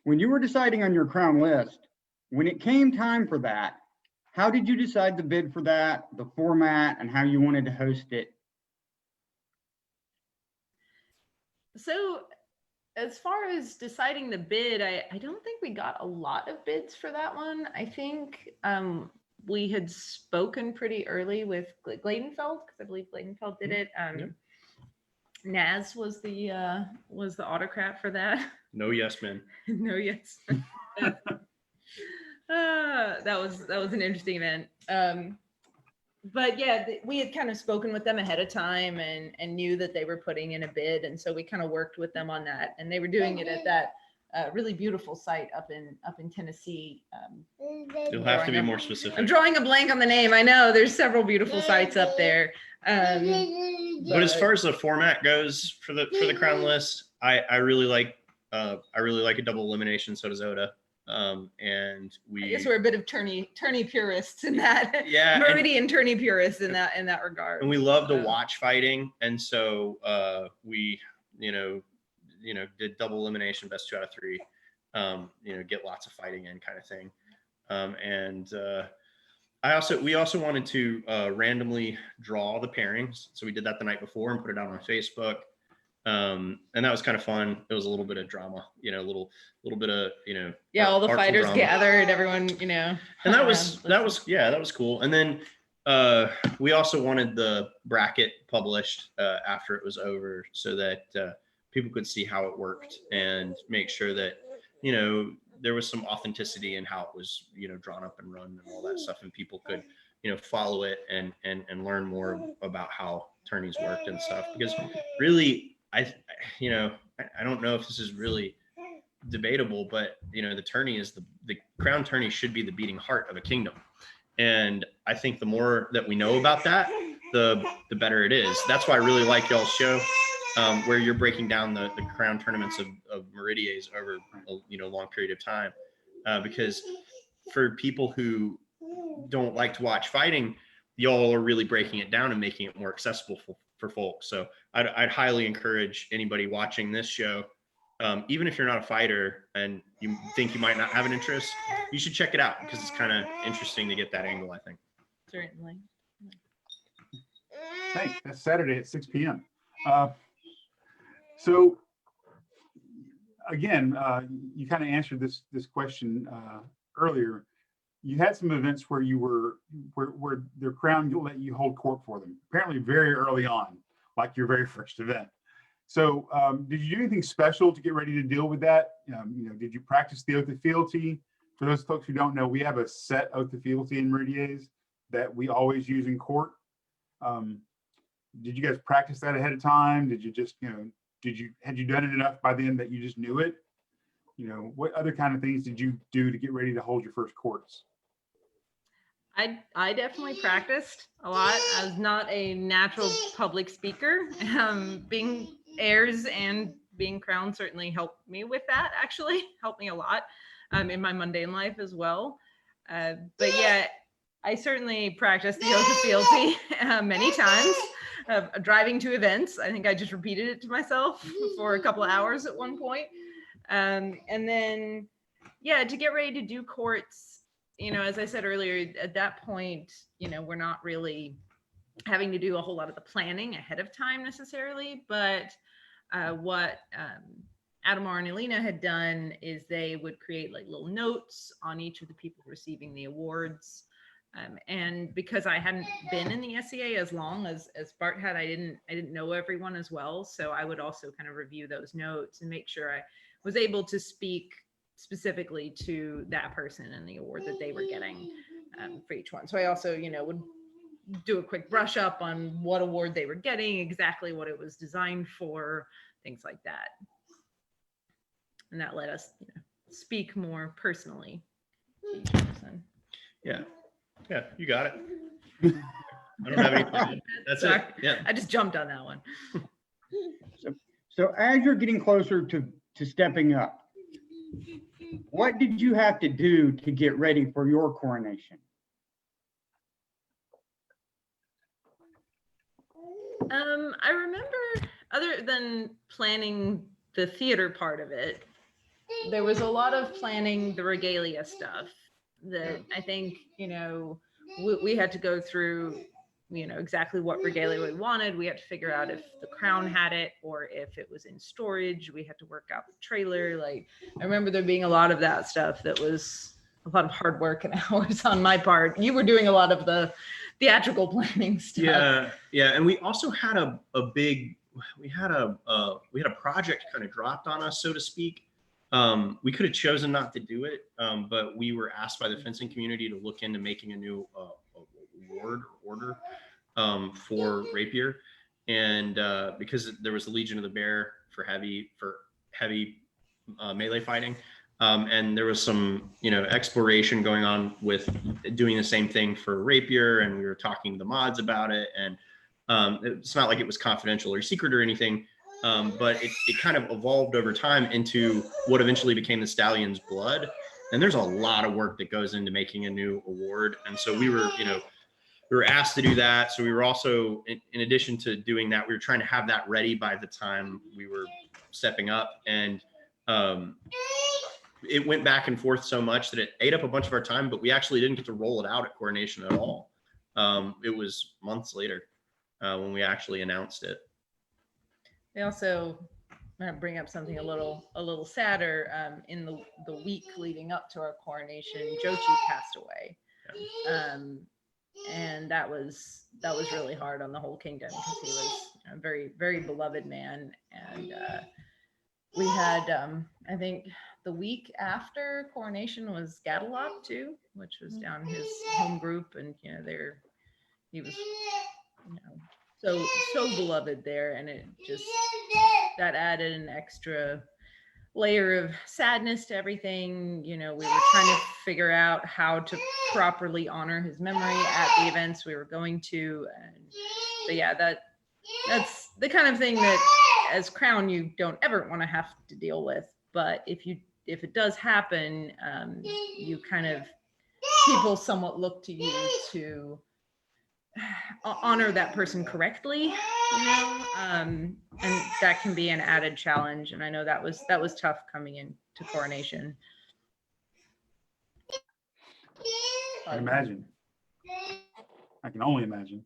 when you were deciding on your crown list, when it came time for that, how did you decide the bid for that, the format, and how you wanted to host it? So as far as deciding the bid, I don't think we got a lot of bids for that one. I think we had spoken pretty early with Gladenfeld, because I believe Gladenfeld did it. Yep. Naz was the autocrat for that. No yes men. No, yes. That was an interesting event. But yeah, we had kind of spoken with them ahead of time and knew that they were putting in a bid, and so we kind of worked with them on that. And they were doing it at that really beautiful site up in Tennessee. You'll have to be more specific. I'm drawing a blank on the name. I know there's several beautiful sites up there. But as far as the format goes for the crown list, I really like a double elimination. So does Oda. And I guess we're a bit of tourney purists in that. Yeah, Meridian tourney purists in that regard. and we love to watch fighting, and so we did double elimination, best 2 out of 3. Get lots of fighting in, kind of thing. We also wanted to randomly draw the pairings, so we did that the night before and put it out on Facebook. And that was kind of fun. It was a little bit of drama, a little bit of, all the artful fighters drama. gathered, everyone, And that was cool. And then we also wanted the bracket published after it was over, so that people could see how it worked and make sure that, there was some authenticity in how it was, drawn up and run and all that stuff, and people could, follow it and learn more about how tourneys worked and stuff. Because really, I don't know if this is really debatable, but the tourney is the crown tourney should be the beating heart of a kingdom. And I think the more that we know about that, the better it is. That's why I really like y'all's show, where you're breaking down the crown tournaments of Meridies over a long period of time. Because for people who don't like to watch fighting, y'all are really breaking it down and making it more accessible for folks. So I'd highly encourage anybody watching this show, even if you're not a fighter and you think you might not have an interest, you should check it out, because it's kind of interesting to get that angle, I think. Certainly. Thanks. That's Saturday at 6 p.m. So again, you kind of answered this question earlier. You had some events where where their crown, you'll let you hold court for them, apparently very early on, like your very first event. So did you do anything special to get ready to deal with that? Did you practice the oath of fealty? For those folks who don't know, we have a set oath of fealty in Meridies that we always use in court. Did you guys practice that ahead of time? Did you just, had you done it enough by then that you just knew it? What other kind of things did you do to get ready to hold your first courts? I definitely practiced a lot. I was not a natural public speaker. Being heirs and being crowned certainly helped me with that, actually. Helped me a lot in my mundane life as well. But yeah, I certainly practiced the oath of fealty many times. Driving to events, I think I just repeated it to myself for a couple of hours at one point. And then, yeah, to get ready to do courts, as I said earlier, at that point, we're not really having to do a whole lot of the planning ahead of time necessarily. But what Adamar and Elena had done is they would create like little notes on each of the people receiving the awards. And because I hadn't been in the SCA as long as Bart had, I didn't know everyone as well. So I would also kind of review those notes and make sure I was able to speak specifically to that person and the award that they were getting for each one. So I also, would do a quick brush up on what award they were getting, exactly what it was designed for, things like that. And that let us speak more personally to each person. Yeah. Yeah, you got it. I don't have anything. That's it. Sorry. Yeah. I just jumped on that one. So as you're getting closer to stepping up, what did you have to do to get ready for your coronation? I remember, other than planning the theater part of it, there was a lot of planning the regalia stuff that I think, we had to go through, exactly what regalia we wanted. We had to figure out if the crown had it or if it was in storage. We had to work out the trailer. Like, I remember there being a lot of that stuff that was a lot of hard work and hours on my part. You were doing a lot of the theatrical planning stuff. Yeah. And we also had we had a project kind of dropped on us, so to speak. We could have chosen not to do it, but we were asked by the fencing community to look into making a new award order for rapier, and because there was the Legion of the Bear for heavy melee fighting, and there was some exploration going on with doing the same thing for rapier, and we were talking to the mods about it, and it's not like it was confidential or secret or anything. But it kind of evolved over time into what eventually became the Stallion's Blood. And there's a lot of work that goes into making a new award. And so we were asked to do that. So we were also, in addition to doing that, we were trying to have that ready by the time we were stepping up. And it went back and forth so much that it ate up a bunch of our time, but we actually didn't get to roll it out at coronation at all. It was months later when we actually announced it. They also bring up something a little sadder. In the week leading up to our coronation, Jochi passed away, and that was really hard on the whole kingdom because he was a very, very beloved man. And we had, I think, the week after coronation was Gadelot too, which was down his home group, and he was so beloved there, and it just that added an extra layer of sadness to everything. We were trying to figure out how to properly honor his memory at the events we were going to, and so yeah, that's the kind of thing that as Crown you don't ever want to have to deal with. But if it does happen, you kind of, people somewhat look to you to honor that person correctly, and that can be an added challenge. And I know that was tough coming into coronation. I imagine. I can only imagine.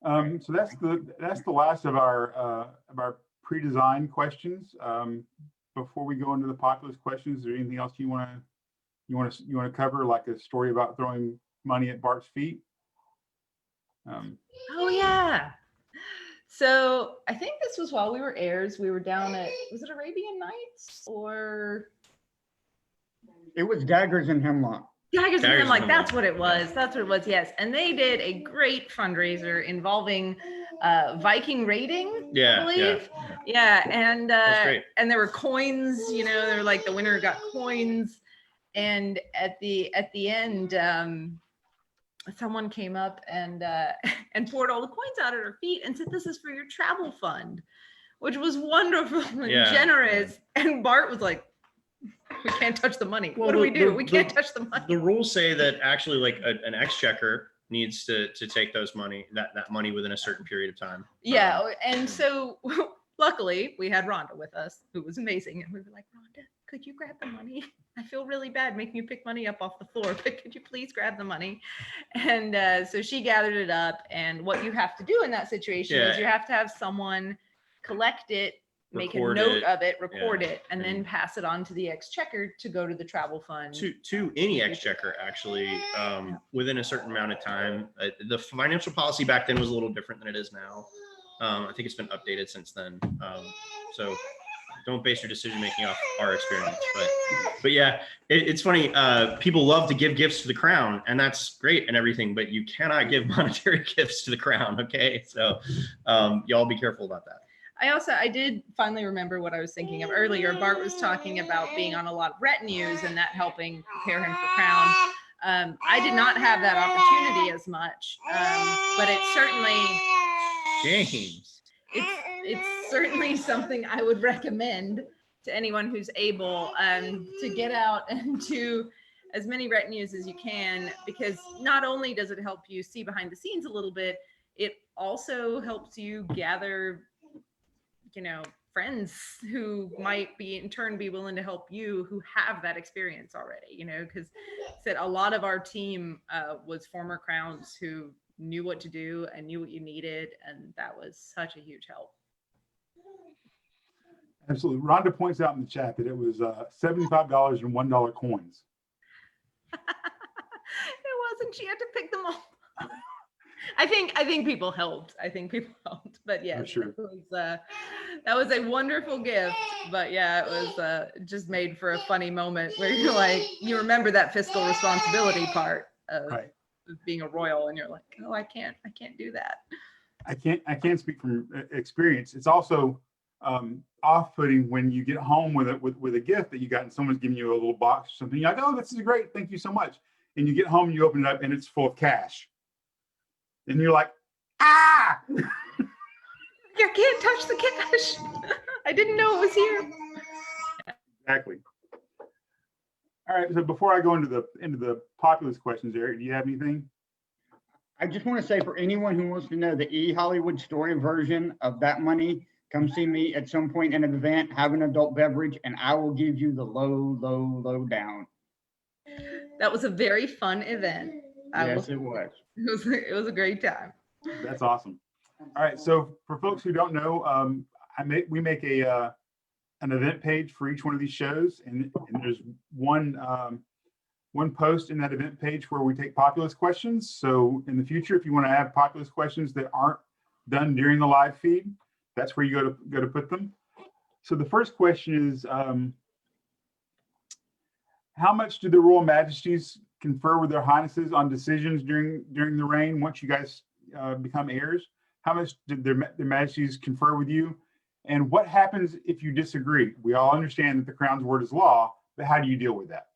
So that's the last of our pre-designed questions. Before we go into the populist questions, is there anything else you want to cover, like a story about throwing money at Bart's feet? Oh yeah. So I think this was while we were heirs. We were down at, was it Arabian Nights or? It was Daggers and Hemlock. Daggers and Daggers Hemlock. and That's Hemlock. what it was. That's what it was. Yes. And they did a great fundraiser involving Viking raiding, I believe. Yeah. And That's great. and there were coins, they're like, the winner got coins. And at the end, someone came up and poured all the coins out at her feet and said, "This is for your travel fund," which was wonderful and generous. And Bart was like, "We can't touch the money. Well, what do we do? We can't touch the money." The rules say that actually, like an exchequer needs to take that money within a certain period of time. Yeah, and so luckily we had Rhonda with us, who was amazing, and we were like, "Rhonda, could you grab the money? I feel really bad making you pick money up off the floor, but could you please grab the money?" And so she gathered it up. And what you have to do in that situation is you have to have someone collect it, make a note of it, record it, and then pass it on to the exchequer to go to the travel fund. To any exchequer, actually, within a certain amount of time. The financial policy back then was a little different than it is now. I think it's been updated since then. So don't base your decision making off our experience, but yeah, it's funny. People love to give gifts to the crown, and that's great and everything, but you cannot give monetary gifts to the crown. Okay, so y'all be careful about that. I did finally remember what I was thinking of earlier. Bart was talking about being on a lot of retinues and that helping prepare him for crown. I did not have that opportunity as much, but it's certainly James. it's certainly something I would recommend to anyone who's able to get out and do as many retinues as you can, because not only does it help you see behind the scenes a little bit, it also helps you gather, friends who might be in turn be willing to help you, who have that experience already, because said a lot of our team was former Crowns who knew what to do and knew what you needed, and that was such a huge help. Absolutely. Rhonda points out in the chat that it was $75 and $1 coins. It wasn't. She had to pick them all. I think people helped. But yeah, sure. that was a wonderful gift. But yeah, it was just made for a funny moment where you're like, you remember that fiscal responsibility part of Right. being a royal, and you're like, oh, I can't do that. I can't speak from experience. It's also off-putting when you get home with a gift that you got and someone's giving you a little box or something. You're like, oh, this is great, thank you so much. And you get home and you open it up and it's full of cash. And you're like, ah! I can't touch the cash. I didn't know it was here. Exactly. All right. So before I go into the populous questions, Eric, do you have anything? I just want to say, for anyone who wants to know the Hollywood story version of that money, come see me at some point in an event, have an adult beverage, and I will give you the low down. That was a very fun event. Yes, it was. It was a great time. That's awesome. All right. So for folks who don't know, we make an event page for each one of these shows, and there's one post in that event page where we take populous questions. So in the future, if you want to have populous questions that aren't done during the live feed, that's where you go to put them. So the first question is, how much do the Royal Majesties confer with their Highnesses on decisions during the reign once you guys become heirs? How much did their Majesties confer with you? And what happens if you disagree? We all understand that the Crown's word is law, but how do you deal with that?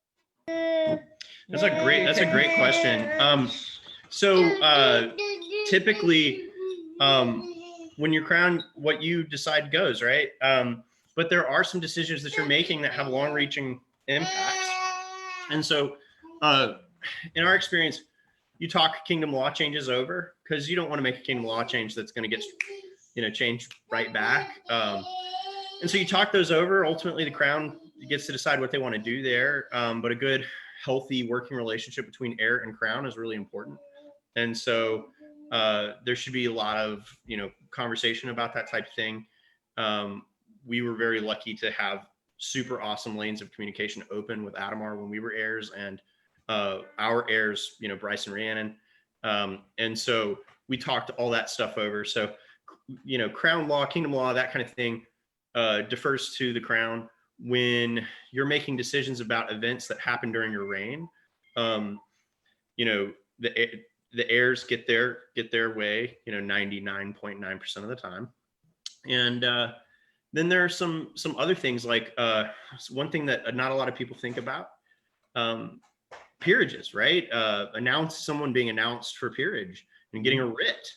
That's a great question. So typically, when you're crowned, what you decide goes, right? But there are some decisions that you're making that have long-reaching impacts. And so in our experience, you talk kingdom law changes over, because you don't want to make a kingdom law change that's going to get changed right back. And so you talk those over. Ultimately, the Crown gets to decide what they want to do there. But a good, healthy working relationship between heir and Crown is really important. And so there should be a lot of conversation about that type of thing. We were very lucky to have super awesome lanes of communication open with Adhemar when we were heirs, and our heirs, Bryce and Rhiannon. And so we talked all that stuff over. So, Crown law, kingdom law, that kind of thing defers to the Crown. When you're making decisions about events that happen during your reign, the heirs get their way, 99.9% of the time. And then there are some other things, like one thing that not a lot of people think about, peerages, right? Someone being announced for peerage and getting a writ.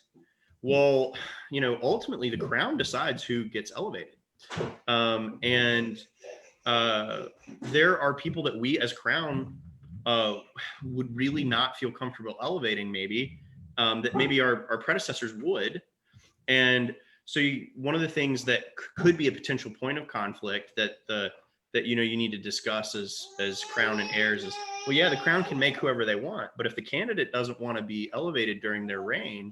Well, ultimately the Crown decides who gets elevated. And there are people that we as Crown would really not feel comfortable elevating, maybe, that maybe our predecessors would. And so one of the things that could be a potential point of conflict that you need to discuss as Crown and heirs is, well, yeah, the Crown can make whoever they want, but if the candidate doesn't want to be elevated during their reign,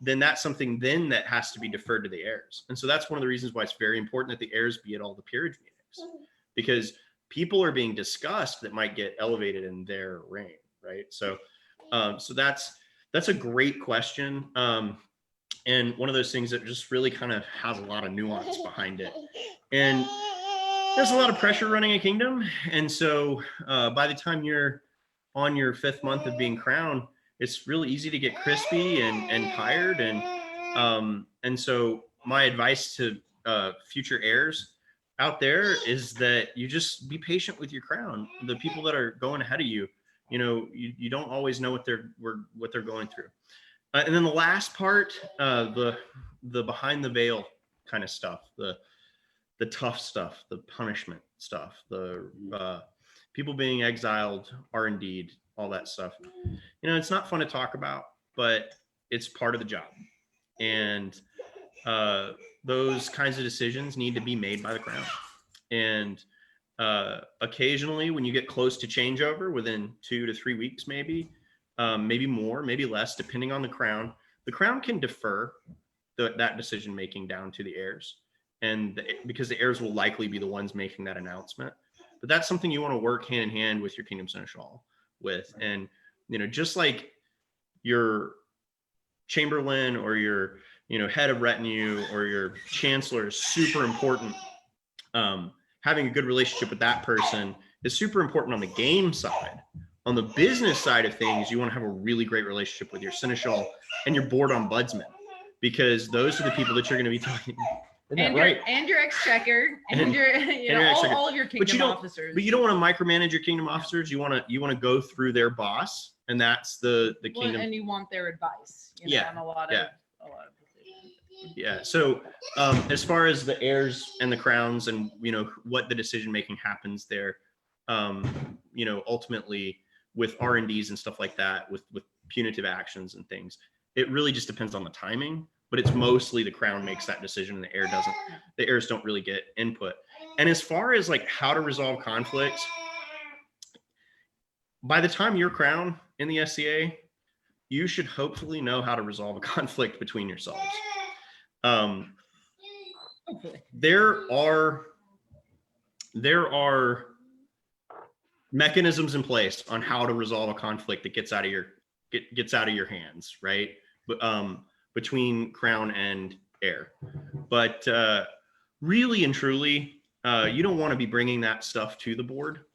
then that's something that has to be deferred to the heirs. And so that's one of the reasons why it's very important that the heirs be at all the peerage meetings, because people are being discussed that might get elevated in their reign, right? So that's a great question. And one of those things that just really kind of has a lot of nuance behind it. And there's a lot of pressure running a kingdom. And so by the time you're on your 5th month of being crowned, it's really easy to get crispy and tired. And so my advice to future heirs out there is that you just be patient with your crown. The people that are going ahead of you, you know, you don't always know what they're going through. And then the last part, the behind the veil kind of stuff, the tough stuff, the punishment stuff, the people being exiled are indeed all that stuff. You know, it's not fun to talk about, but it's part of the job. And those kinds of decisions need to be made by the Crown. And occasionally when you get close to changeover within 2 to 3 weeks, maybe more, maybe less, depending on the Crown can defer that decision making down to the heirs. And because the heirs will likely be the ones making that announcement. But that's something you want to work hand in hand with your Kingdom Seneschal with. And, you know, just like your Chamberlain or your, you know, head of retinue or your chancellor is super important. Having a good relationship with that person is super important on the game side. On the business side of things, you want to have a really great relationship with your seneschal and your board ombudsman, because those are the people that you're going to be talking. And your exchequer and your, you know, all of your kingdom officers. But you don't want to micromanage your kingdom officers. You want to go through their boss, and that's the kingdom. And you want their advice, you know, on a lot of decisions. Yeah. So as far as the heirs and the crowns and, you know, what the decision making happens there, you know, ultimately with R&Ds and stuff like that, with punitive actions and things, it really just depends on the timing. But it's mostly the Crown makes that decision and the heir doesn't. The heirs don't really get input. And as far as like how to resolve conflicts, by the time you're Crown in the SCA, you should hopefully know how to resolve a conflict between yourselves. There are mechanisms in place on how to resolve a conflict that gets out of your hands, right? But between Crown and heir. But really and truly, you don't want to be bringing that stuff to the board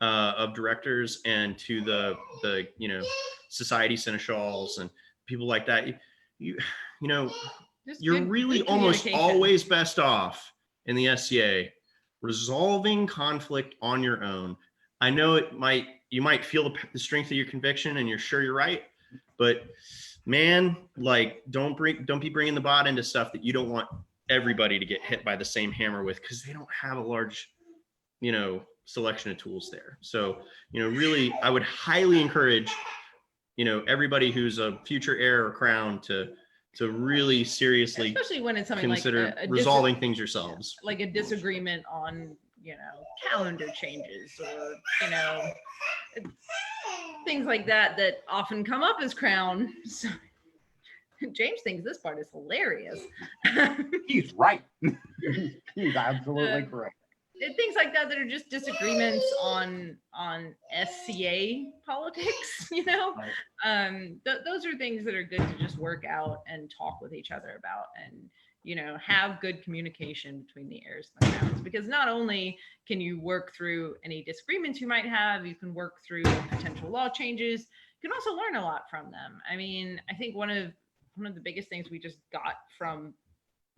of directors and to the you know, society seneschals and people like that. You know, you're really almost always best off in the SCA resolving conflict on your own. I know you might feel the strength of your conviction and you're sure you're right, but man, like don't be bringing the bot into stuff that you don't want everybody to get hit by the same hammer with, because they don't have a large, you know, selection of tools there. So, you know, really, I would highly encourage, you know, everybody who's a future heir or Crown to really seriously, especially when it's something consider like resolving things yourselves. Like a disagreement on, you know, calendar changes or, you know, things like that often come up as Crown. So James thinks this part is hilarious. He's right. He's absolutely correct. Things like that are just disagreements on SCA politics, you know. Right. Those are things that are good to just work out and talk with each other about, and, you know, have good communication between the heirs and the crowns, because not only can you work through any disagreements you might have, you can work through potential law changes. You can also learn a lot from them. I mean, I think one of the biggest things we just got from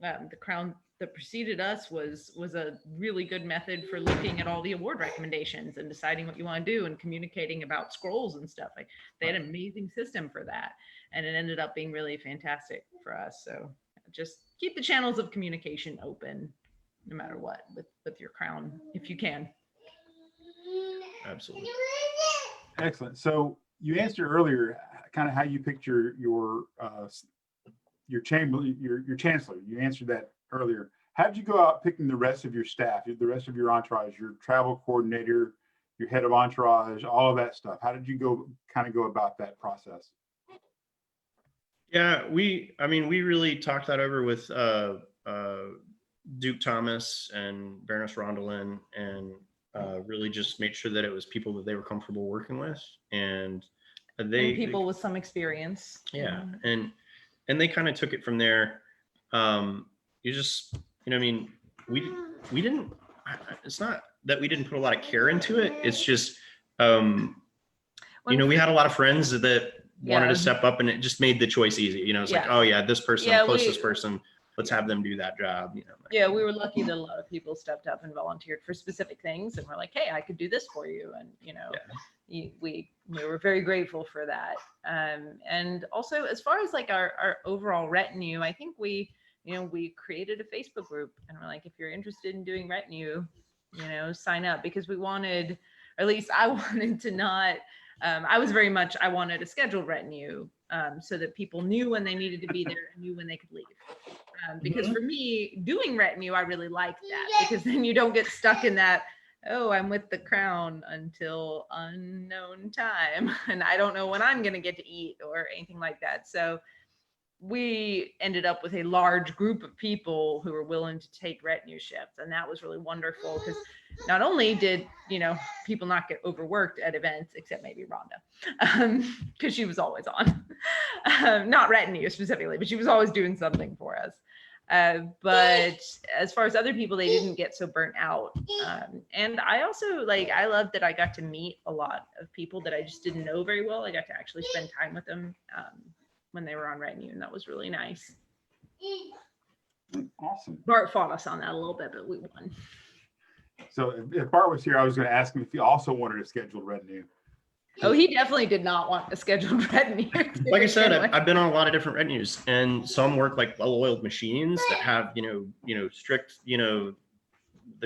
the Crown that preceded us was a really good method for looking at all the award recommendations and deciding what you want to do and communicating about scrolls and stuff. Like, they had an amazing system for that, and it ended up being really fantastic for us. So just keep the channels of communication open no matter what with your Crown, if you can. Absolutely. Excellent. So you answered earlier kind of how you picked your chancellor. You answered that earlier. How did you go out picking the rest of your staff, the rest of your entourage, your travel coordinator, your head of entourage, all of that stuff? How did you go about that process? Yeah, we really talked that over with Duke Thomas and Baroness Rondelin, and really just made sure that it was people that they were comfortable working with, and people with some experience. Yeah, and they kind of took it from there. You just, you know, I mean, we didn't. It's not that we didn't put a lot of care into it. It's just, you know, we had a lot of friends that wanted to step up, and it just made the choice easy. You know, it's like, oh yeah, this person, closest person, let's have them do that job. Yeah, we were lucky that a lot of people stepped up and volunteered for specific things, and we're like, hey, I could do this for you, and we were very grateful for that. And also, as far as like our overall retinue, I think we created a Facebook group, and we're like, if you're interested in doing retinue, sign up, because we wanted, or at least I wanted to not. I wanted a scheduled retinue, so that people knew when they needed to be there and knew when they could leave. Because for me, doing retinue, I really like that, because then you don't get stuck in that, oh, I'm with the crown until unknown time, and I don't know when I'm going to get to eat or anything like that. So we ended up with a large group of people who were willing to take retinue shifts, and that was really wonderful, because not only did people not get overworked at events, except maybe Rhonda, because she was always on, not retinue specifically, but she was always doing something for us. But as far as other people, they didn't get so burnt out. And I also I love that I got to meet a lot of people that I just didn't know very well. I got to actually spend time with them when they were on retinue, and that was really nice. Awesome. Bart fought us on that a little bit, but we won. So if Bart was here, I was going to ask him if he also wanted a scheduled retinue. Oh, he definitely did not want a scheduled retinue. Like I said, I've been on a lot of different retinues, and some work like well-oiled machines that have, strict, the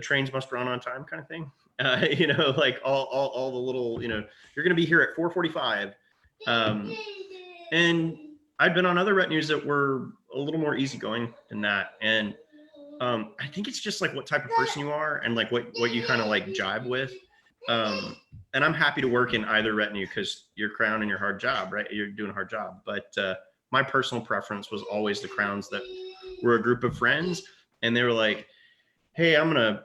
trains must run on time kind of thing. Like all the little, you're going to be here at 4:45. And I've been on other retinues that were a little more easygoing than that. And I think it's just like what type of person you are and like what you kind of like jive with. And I'm happy to work in either retinue because you're crown and your hard job, right? You're doing a hard job. But my personal preference was always the crowns that were a group of friends, and they were like, hey, I'm gonna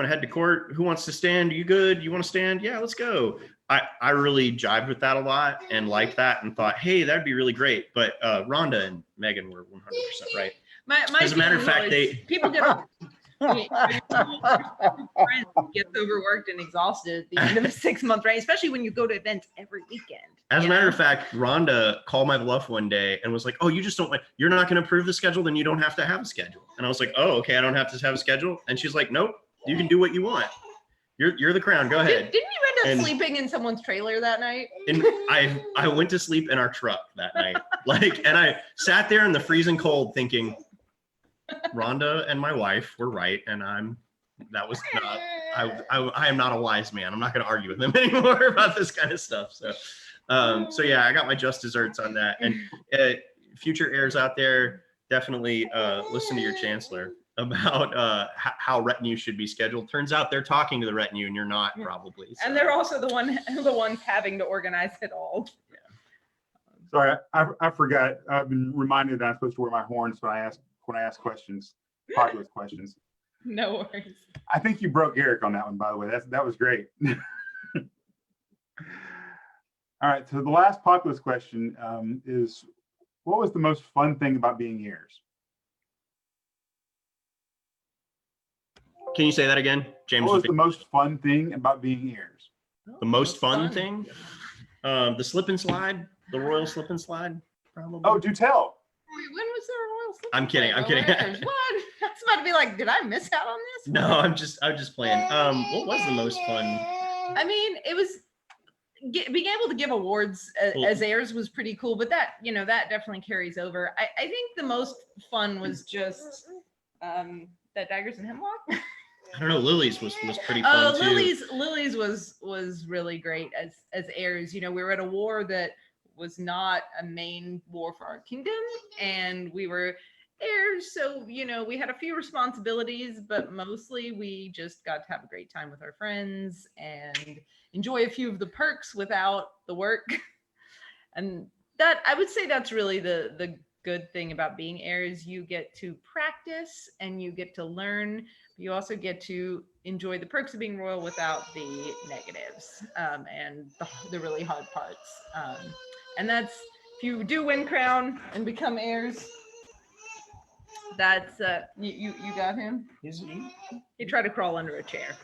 head to court. Who wants to stand? You good? You want to stand? Yeah, let's go. I really jived with that a lot and liked that and thought, hey, that'd be really great. But Rhonda and Megan were 100% right. As a matter of fact, people get friends gets overworked and exhausted at the end of a 6-month reign, especially when you go to events every weekend. As a matter of fact, Rhonda called my bluff one day and was like, oh, you're not going to approve the schedule, then you don't have to have a schedule. And I was like, oh, okay, I don't have to have a schedule. And she's like, nope, you can do what you want. You're the crown. Go ahead. Didn't you end up sleeping in someone's trailer that night? And I went to sleep in our truck that night. And I sat there in the freezing cold thinking, Rhonda and my wife were right, and I am not a wise man. I'm not going to argue with them anymore about this kind of stuff. So yeah, I got my just desserts on that. And future heirs out there, definitely listen to your chancellor about how retinue should be scheduled. Turns out they're talking to the retinue, and you're not probably. So. And they're also the ones having to organize it all. Yeah. Sorry, I forgot. I've been reminded that I'm supposed to wear my horns when I ask questions, populous questions. No worries. I think you broke Eric on that one, by the way. That was great. All right, so the last populous question is, what was the most fun thing about being heirs? Can you say that again, James? What was the most fun thing about being heirs? The most fun thing? The slip and slide, the royal slip and slide, probably. Oh, do tell. Wait, when was the royal slip? I'm kidding. What? That's about to be like, did I miss out on this? No, I'm just playing. What was the most fun? I mean, it was being able to give awards as heirs was pretty cool, but that definitely carries over. I think the most fun was just that Daggers and Hemlock. I don't know. Lily's was pretty fun too. Lily's was really great as heirs. We were at a war that was not a main war for our kingdom, and we were heirs, so we had a few responsibilities, but mostly we just got to have a great time with our friends and enjoy a few of the perks without the work. And that, I would say, that's really the good thing about being heirs. You get to practice and you get to learn. You also get to enjoy the perks of being royal without the negatives and the really hard parts. And that's, if you do win crown and become heirs, that's you got him. He tried to crawl under a chair.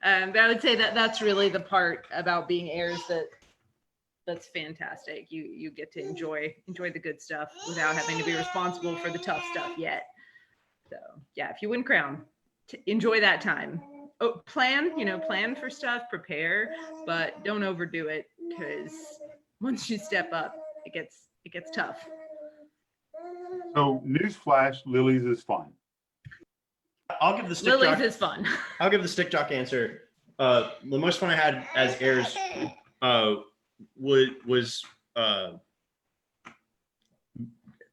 But I would say that's really the part about being heirs that's fantastic. You get to enjoy the good stuff without having to be responsible for the tough stuff yet. So yeah, if you win crown, enjoy that time. Oh, plan for stuff, prepare, but don't overdo it, because once you step up, it gets tough. So newsflash, Lily's is fun. I'll give the stick Lily's jock. is fun. I'll give the stick jock answer. The most fun I had as airs was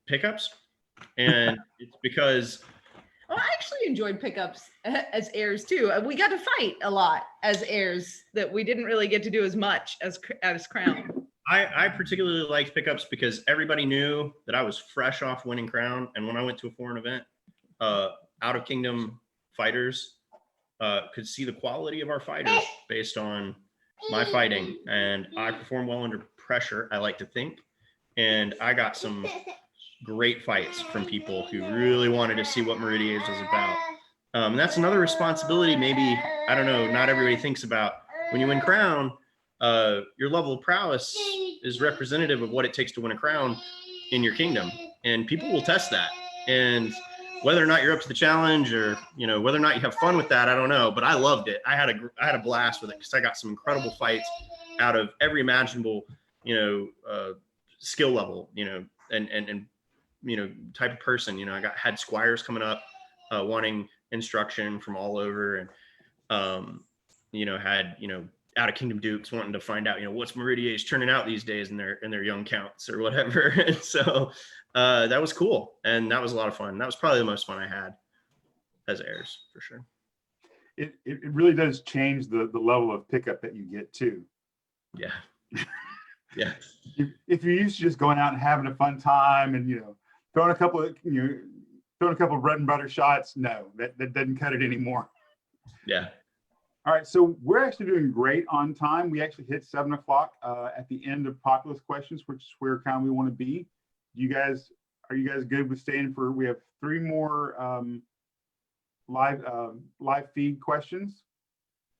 pickups, and it's because Oh, I actually enjoyed pickups as airs too. We got to fight a lot as airs that we didn't really get to do as much as crown. I particularly liked pickups because everybody knew that I was fresh off winning crown, and when I went to a foreign event, out of kingdom fighters could see the quality of our fighters based on my fighting, and I perform well under pressure, I like to think, and I got some great fights from people who really wanted to see what Meridians was about. And that's another responsibility, maybe, I don't know, not everybody thinks about. When you win crown, your level of prowess is representative of what it takes to win a crown in your kingdom, and people will test that. And whether or not you're up to the challenge, or whether or not you have fun with that, I don't know, but I loved it. I had a blast with it because I got some incredible fights out of every imaginable skill level, and type of person. I had squires coming up wanting instruction from all over, and had out of kingdom dukes wanting to find out what's Meridians turning out these days in their young counts or whatever. And so that was cool, and that was a lot of fun. That was probably the most fun I had as airs, for sure. It really does change the level of pickup that you get too. Yeah. Yeah. If you're used to just going out and having a fun time and throwing a couple of bread and butter shots, no, that doesn't cut it anymore. Yeah. All right, so we're actually doing great on time. We actually hit 7 o'clock at the end of Populous Questions, which is where kind of we want to be. Are you guys good with staying for? We have 3 more live feed questions.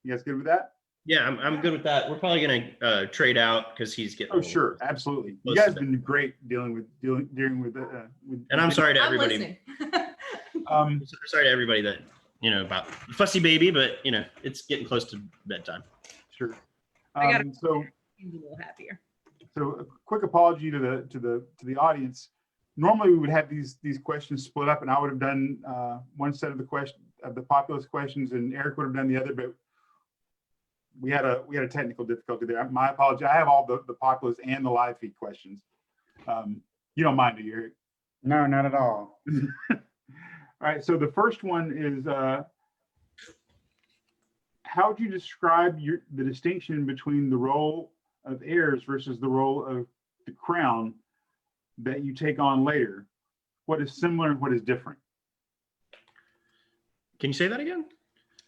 You guys good with that? Yeah, I'm good with that. We're probably gonna trade out because he's getting. Oh, sure, absolutely. You Most guys of have been great dealing with. And I'm sorry to I'm everybody. listening. I'm sorry to everybody that about the fussy baby, but it's getting close to bedtime. Sure. I gotta- So He's a little happier. a quick apology to the audience. Normally we would have these questions split up, and I would have done one set of the Populous questions, and Eric would have done the other, but we had a technical difficulty there. My apology. I have all the Populous and the live feed questions. You don't mind, do you, Eric? No, not at all. All right. So the first one is, how would you describe the distinction between the role of heirs versus the role of the crown that you take on later? What is similar and what is different? Can you say that again?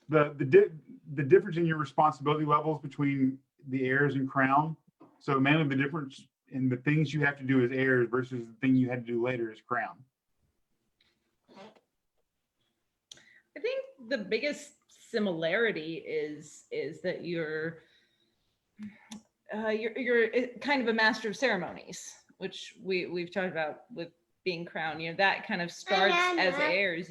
The difference in your responsibility levels between the heirs and crown. So mainly the difference in the things you have to do as heirs versus the thing you had to do later as crown. I think the biggest similarity is that you're kind of a master of ceremonies, which we've talked about with being crowned. That kind of starts as heirs.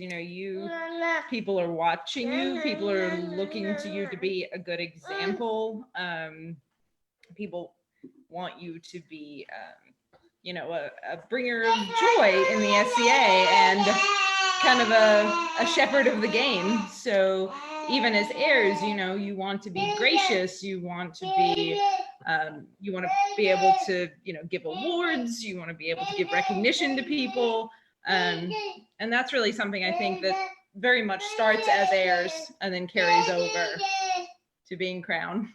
People are watching you. People are looking to you to be a good example. People want you to be, a bringer of joy in the SCA and kind of a shepherd of the game. So even as heirs, you want to be gracious. You want to be able to, give awards. You want to be able to give recognition to people. And that's really something I think that very much starts as heirs and then carries over to being crowned.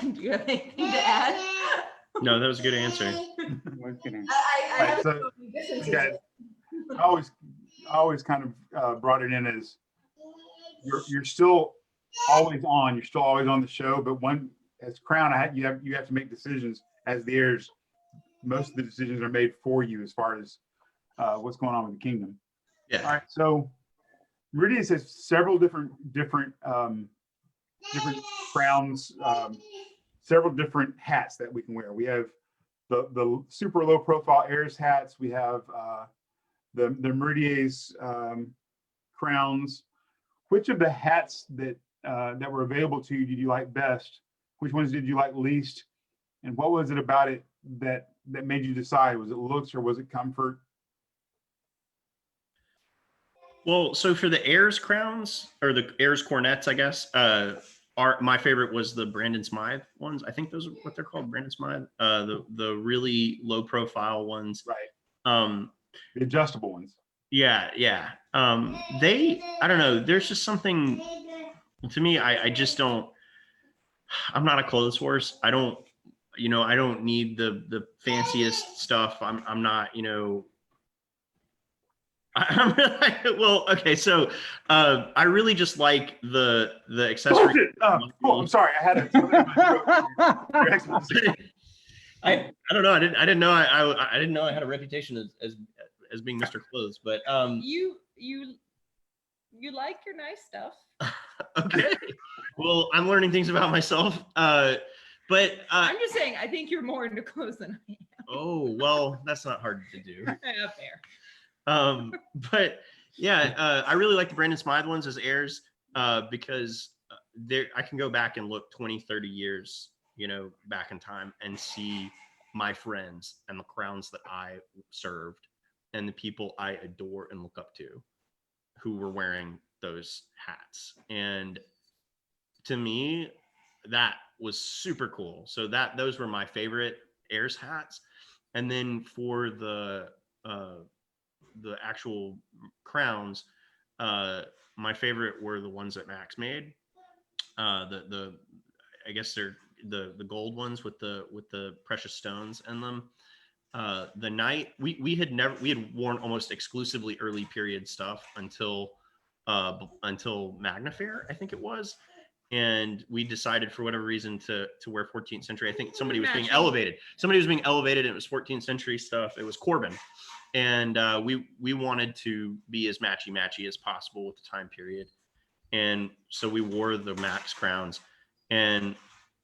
Do you have anything to add? No, that was a good answer. What's gonna- I Right, so you guys, I always kind of brought it in as you're still always on. You're still always on the show, but as crown, you have to make decisions as the heirs. Most of the decisions are made for you as far as what's going on with the kingdom. Yeah. All right. So Meridians has several different crowns, several different hats that we can wear. We have the super low profile heirs hats. We have the Meritier's crowns. Which of the hats that were available to you did you like best? Which ones did you like least? And what was it about it that made you decide? Was it looks or was it comfort? Well, so for the heirs crowns or the heirs cornets, I guess, my favorite was the Brandon Smythe ones. I think those are what they're called, Brandon Smythe. The really low profile ones. Right. Um, The adjustable ones. yeah. I don't know. There's just something to me. I just don't. I'm not a clothes horse. I don't need the fanciest stuff. I'm not, well, okay. So, I really just like the accessory. I'm sorry. I had a. I don't know. I didn't know I didn't know I had a reputation as being Mr. Clothes, but You like your nice stuff. okay. Well, I'm learning things about myself. But I'm just saying, I think you're more into clothes than I am. oh, well, that's not hard to do. Yeah, fair. But yeah, I really like the Brandon Smythe ones as heirs, because I can go back and look 20, 30 years, back in time and see my friends and the crowns that I served and the people I adore and look up to who were wearing those hats. And to me, that was super cool. So those were my favorite heirs hats. And then for the actual crowns, my favorite were the ones that Max made. I guess they're the gold ones with the precious stones in them. The night we had worn almost exclusively early period stuff until Magna Fair, I think it was. And we decided for whatever reason to wear 14th century. I think somebody was being elevated. Somebody was being elevated and it was 14th century stuff. It was Corbin. And we wanted to be as matchy as possible with the time period. And so we wore the Max crowns. And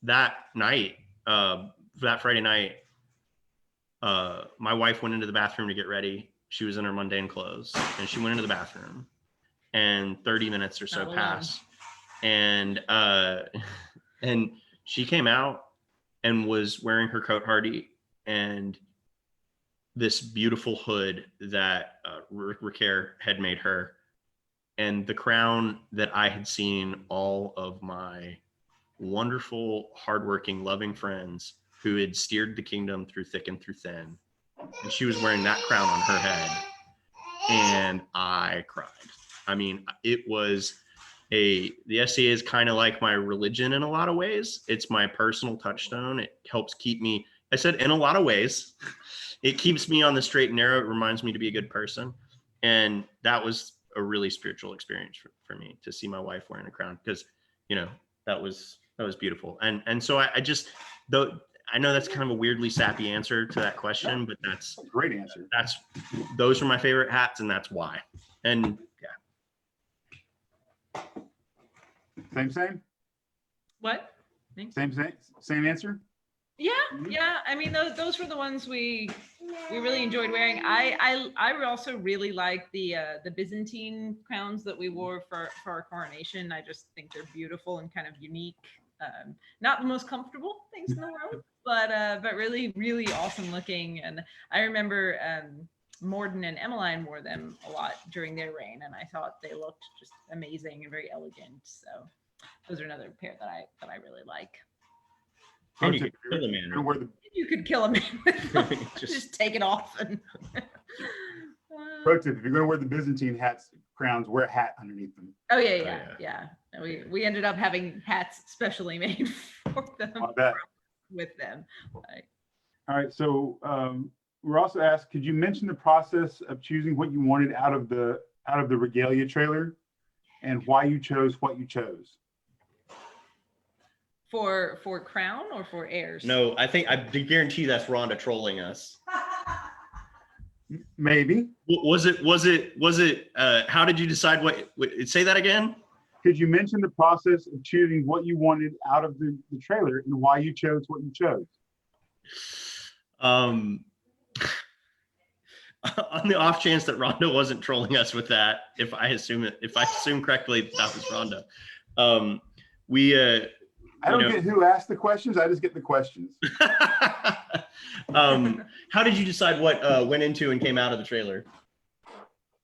that night, that Friday night, my wife went into the bathroom to get ready. She was in her mundane clothes and she went into the bathroom and 30 minutes or so passed. And she came out and was wearing her coat hardy and this beautiful hood that Rick Ricker had made her, and the crown that I had seen all of my wonderful, hardworking, loving friends who had steered the kingdom through thick and through thin. And she was wearing that crown on her head. And I cried. I mean, it was the SCA is kind of like my religion in a lot of ways. It's my personal touchstone. It helps keep me, I said, in a lot of ways, it keeps me on the straight and narrow. It reminds me to be a good person. And that was a really spiritual experience for me to see my wife wearing a crown, because, that was beautiful. And so I just, though, I know that's kind of a weirdly sappy answer to that question, but that's a great answer. Those are my favorite hats, and that's why. And yeah. Same. What? Same answer. Yeah. I mean, those were the ones we really enjoyed wearing. I also really like the Byzantine crowns that we wore for our coronation. I just think they're beautiful and kind of unique. Not the most comfortable things in the world, but really, really awesome looking. And I remember Morden and Emmeline wore them a lot during their reign, and I thought they looked just amazing and very elegant. So those are another pair that I really like. And you could kill a man. You could kill a man with just take it off. And pro tip: if you're going to wear the Byzantine crowns, wear a hat underneath them. Oh yeah. We ended up having hats specially made for them. I bet. With them. All right. So we're also asked, could you mention the process of choosing what you wanted out of the regalia trailer, and why you chose what you chose? For crown or for heirs? No, I guarantee that's Rhonda trolling us. Maybe. Was it how did you decide what say that again? Could you mention the process of choosing what you wanted out of the trailer and why you chose what you chose? on the off chance that Rhonda wasn't trolling us with that, if I assume correctly, that was Rhonda. We, I don't get who asked the questions. I just get the questions. how did you decide what went into and came out of the trailer?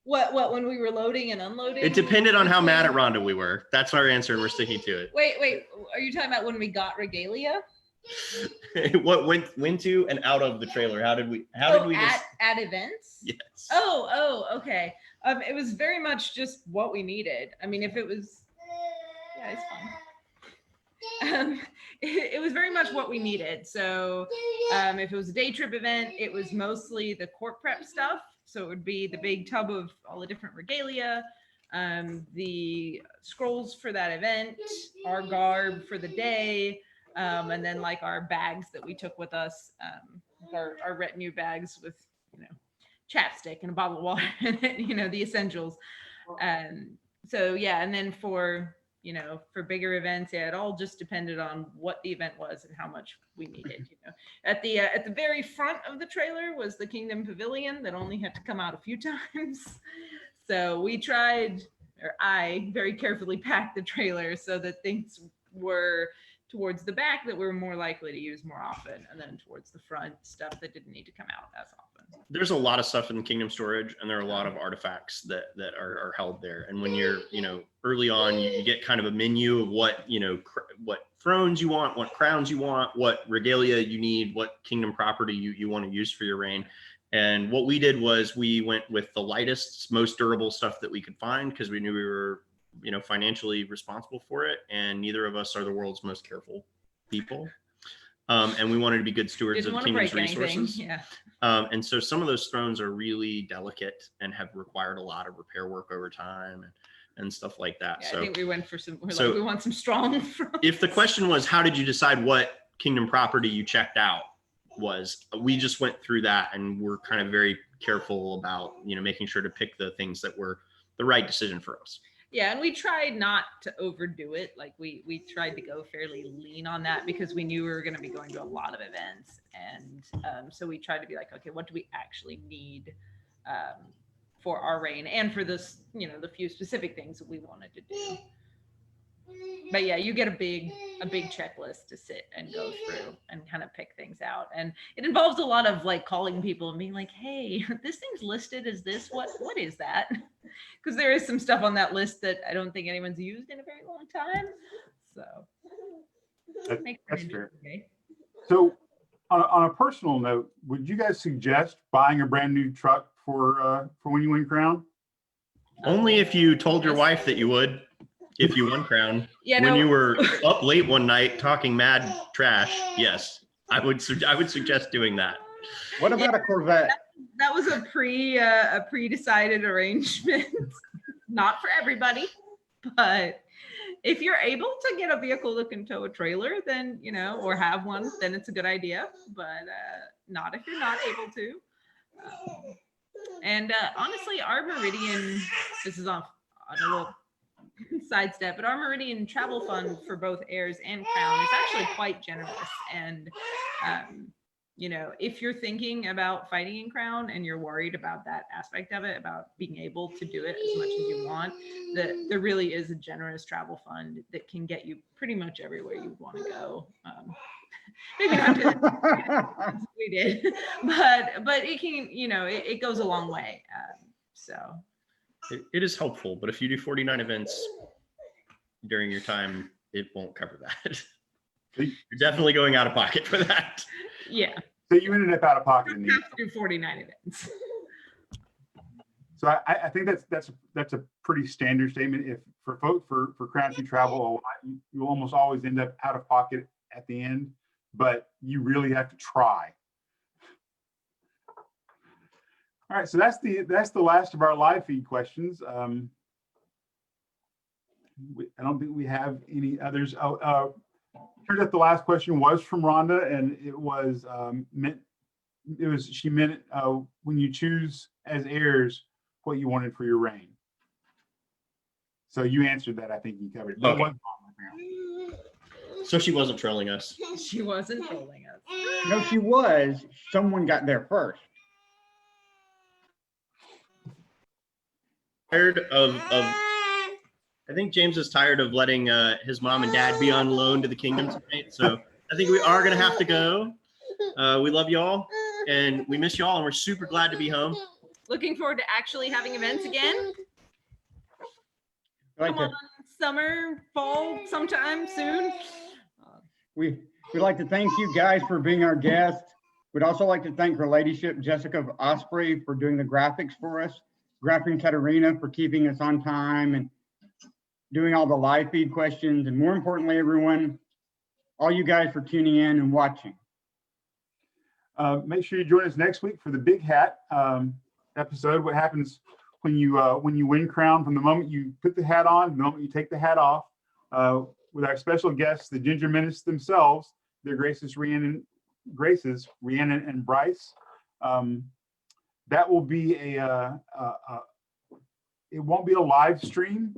What when we were loading and unloading? It depended on how mad at Rhonda we were. That's our answer, and we're sticking to it. Wait, are you talking about when we got regalia? What went to and out of the trailer? How did we at events? Yes. Oh, okay. It was very much just what we needed. I mean, if it was, yeah, it's fine. It was very much what we needed. So, if it was a day trip event, it was mostly the court prep stuff. So it would be the big tub of all the different regalia, the scrolls for that event, our garb for the day, and then like our bags that we took with us, our retinue bags with, chapstick and a bottle of water in it, the essentials. So yeah, and then for bigger events, yeah, it all just depended on what the event was and how much we needed. At the very front of the trailer was the Kingdom Pavilion that only had to come out a few times. So I very carefully packed the trailer so that things were towards the back that we're more likely to use more often, and then towards the front, stuff that didn't need to come out as often. There's a lot of stuff in the Kingdom storage, and there are a lot of artifacts that are held there. And when you're, early on, you get kind of a menu of what, what thrones you want, what crowns you want, what regalia you need, what kingdom property you want to use for your reign. And what we did was we went with the lightest, most durable stuff that we could find, because we knew we were, financially responsible for it. And neither of us are the world's most careful people. And we wanted to be good stewards of the kingdom's resources. Yeah. And so some of those thrones are really delicate and have required a lot of repair work over time and stuff like that. Yeah, so I think we went for we want some strong thrones. If the question was, how did you decide what kingdom property you checked out, we just went through that, and we're kind of very careful about, making sure to pick the things that were the right decision for us. Yeah, and we tried not to overdo it. Like we tried to go fairly lean on that because we knew we were going to be going to a lot of events, and so we tried to be like, okay, what do we actually need for our reign and for this, the few specific things that we wanted to do. But yeah, you get a big checklist to sit and go through and kind of pick things out, and it involves a lot of like calling people and being like, hey, this thing's listed as this, what is that? Because there is some stuff on that list that I don't think anyone's used in a very long time. So that's fair. So on a personal note, would you guys suggest buying a brand new truck for when you win Crown? Only if you told your wife that you would. If you won Crown, yeah, when you were up late one night talking mad trash, yes, I would suggest doing that. What about a Corvette? That was a pre-decided arrangement. Not for everybody, but if you're able to get a vehicle that can tow a trailer, then or have one, then it's a good idea. But not if you're not able to. And honestly, our Meridian, this is on a little sidestep, but our Meridian travel fund for both heirs and Crown is actually quite generous. And if you're thinking about fighting in Crown and you're worried about that aspect of it, about being able to do it as much as you want, that there really is a generous travel fund that can get you pretty much everywhere you want to go. Maybe not to we did, but it can, it goes a long way. So it is helpful, but if you do 49 events during your time, it won't cover that. You're definitely going out of pocket for that. Yeah. So you ended up out of pocket. You have to do 49 events. So I think that's a pretty standard statement. If for Crown, if you travel a lot, you almost always end up out of pocket at the end, but you really have to try. All right, so that's the last of our live feed questions. I don't think we have any others. Turns out the last question was from Rhonda, and it was she meant when you choose as heirs what you wanted for your reign. So you answered that. I think you covered it. Okay. So she wasn't trolling us. She wasn't trolling us. No, she was. Someone got there first. tired of I think James is tired of letting his mom and dad be on loan to the kingdom tonight. So I think we are going to have to go. We love y'all and we miss y'all and we're super glad to be home. Looking forward to actually having events again. I'd like Come to- on, summer, fall, sometime soon. We'd like to thank you guys for being our guests. We'd also like to thank her ladyship, Jessica Osprey, for doing the graphics for us. Graphing Katerina for keeping us on time and doing all the live feed questions. And more importantly, everyone, all you guys for tuning in and watching. Make sure you join us next week for the Big Hat episode. What happens when you win crown from the moment you put the hat on, the moment you take the hat off, with our special guests, the Ginger Minutes themselves, their Graces, Rhiannon and Bryce. That will be it won't be a live stream.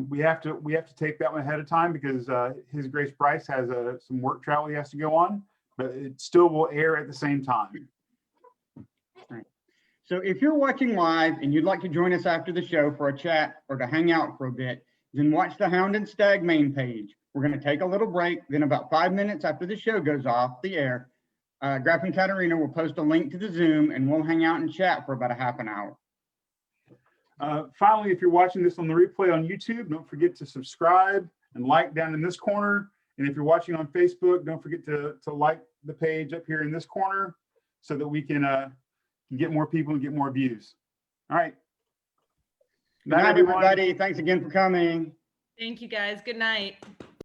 We have to tape that one ahead of time because His Grace Bryce has some work travel he has to go on, but it still will air at the same time. So if you're watching live and you'd like to join us after the show for a chat or to hang out for a bit, then watch the Hound and Stag main page. We're going to take a little break. Then about 5 minutes after the show goes off the air, Graphing Katerina will post a link to the Zoom and we'll hang out and chat for about a half an hour. Finally, if you're watching this on the replay on YouTube, don't forget to subscribe and like down in this corner. And if you're watching on Facebook, don't forget to like the page up here in this corner so that we can get more people and get more views. All right. Good night, everybody. Thanks again for coming. Thank you guys. Good night.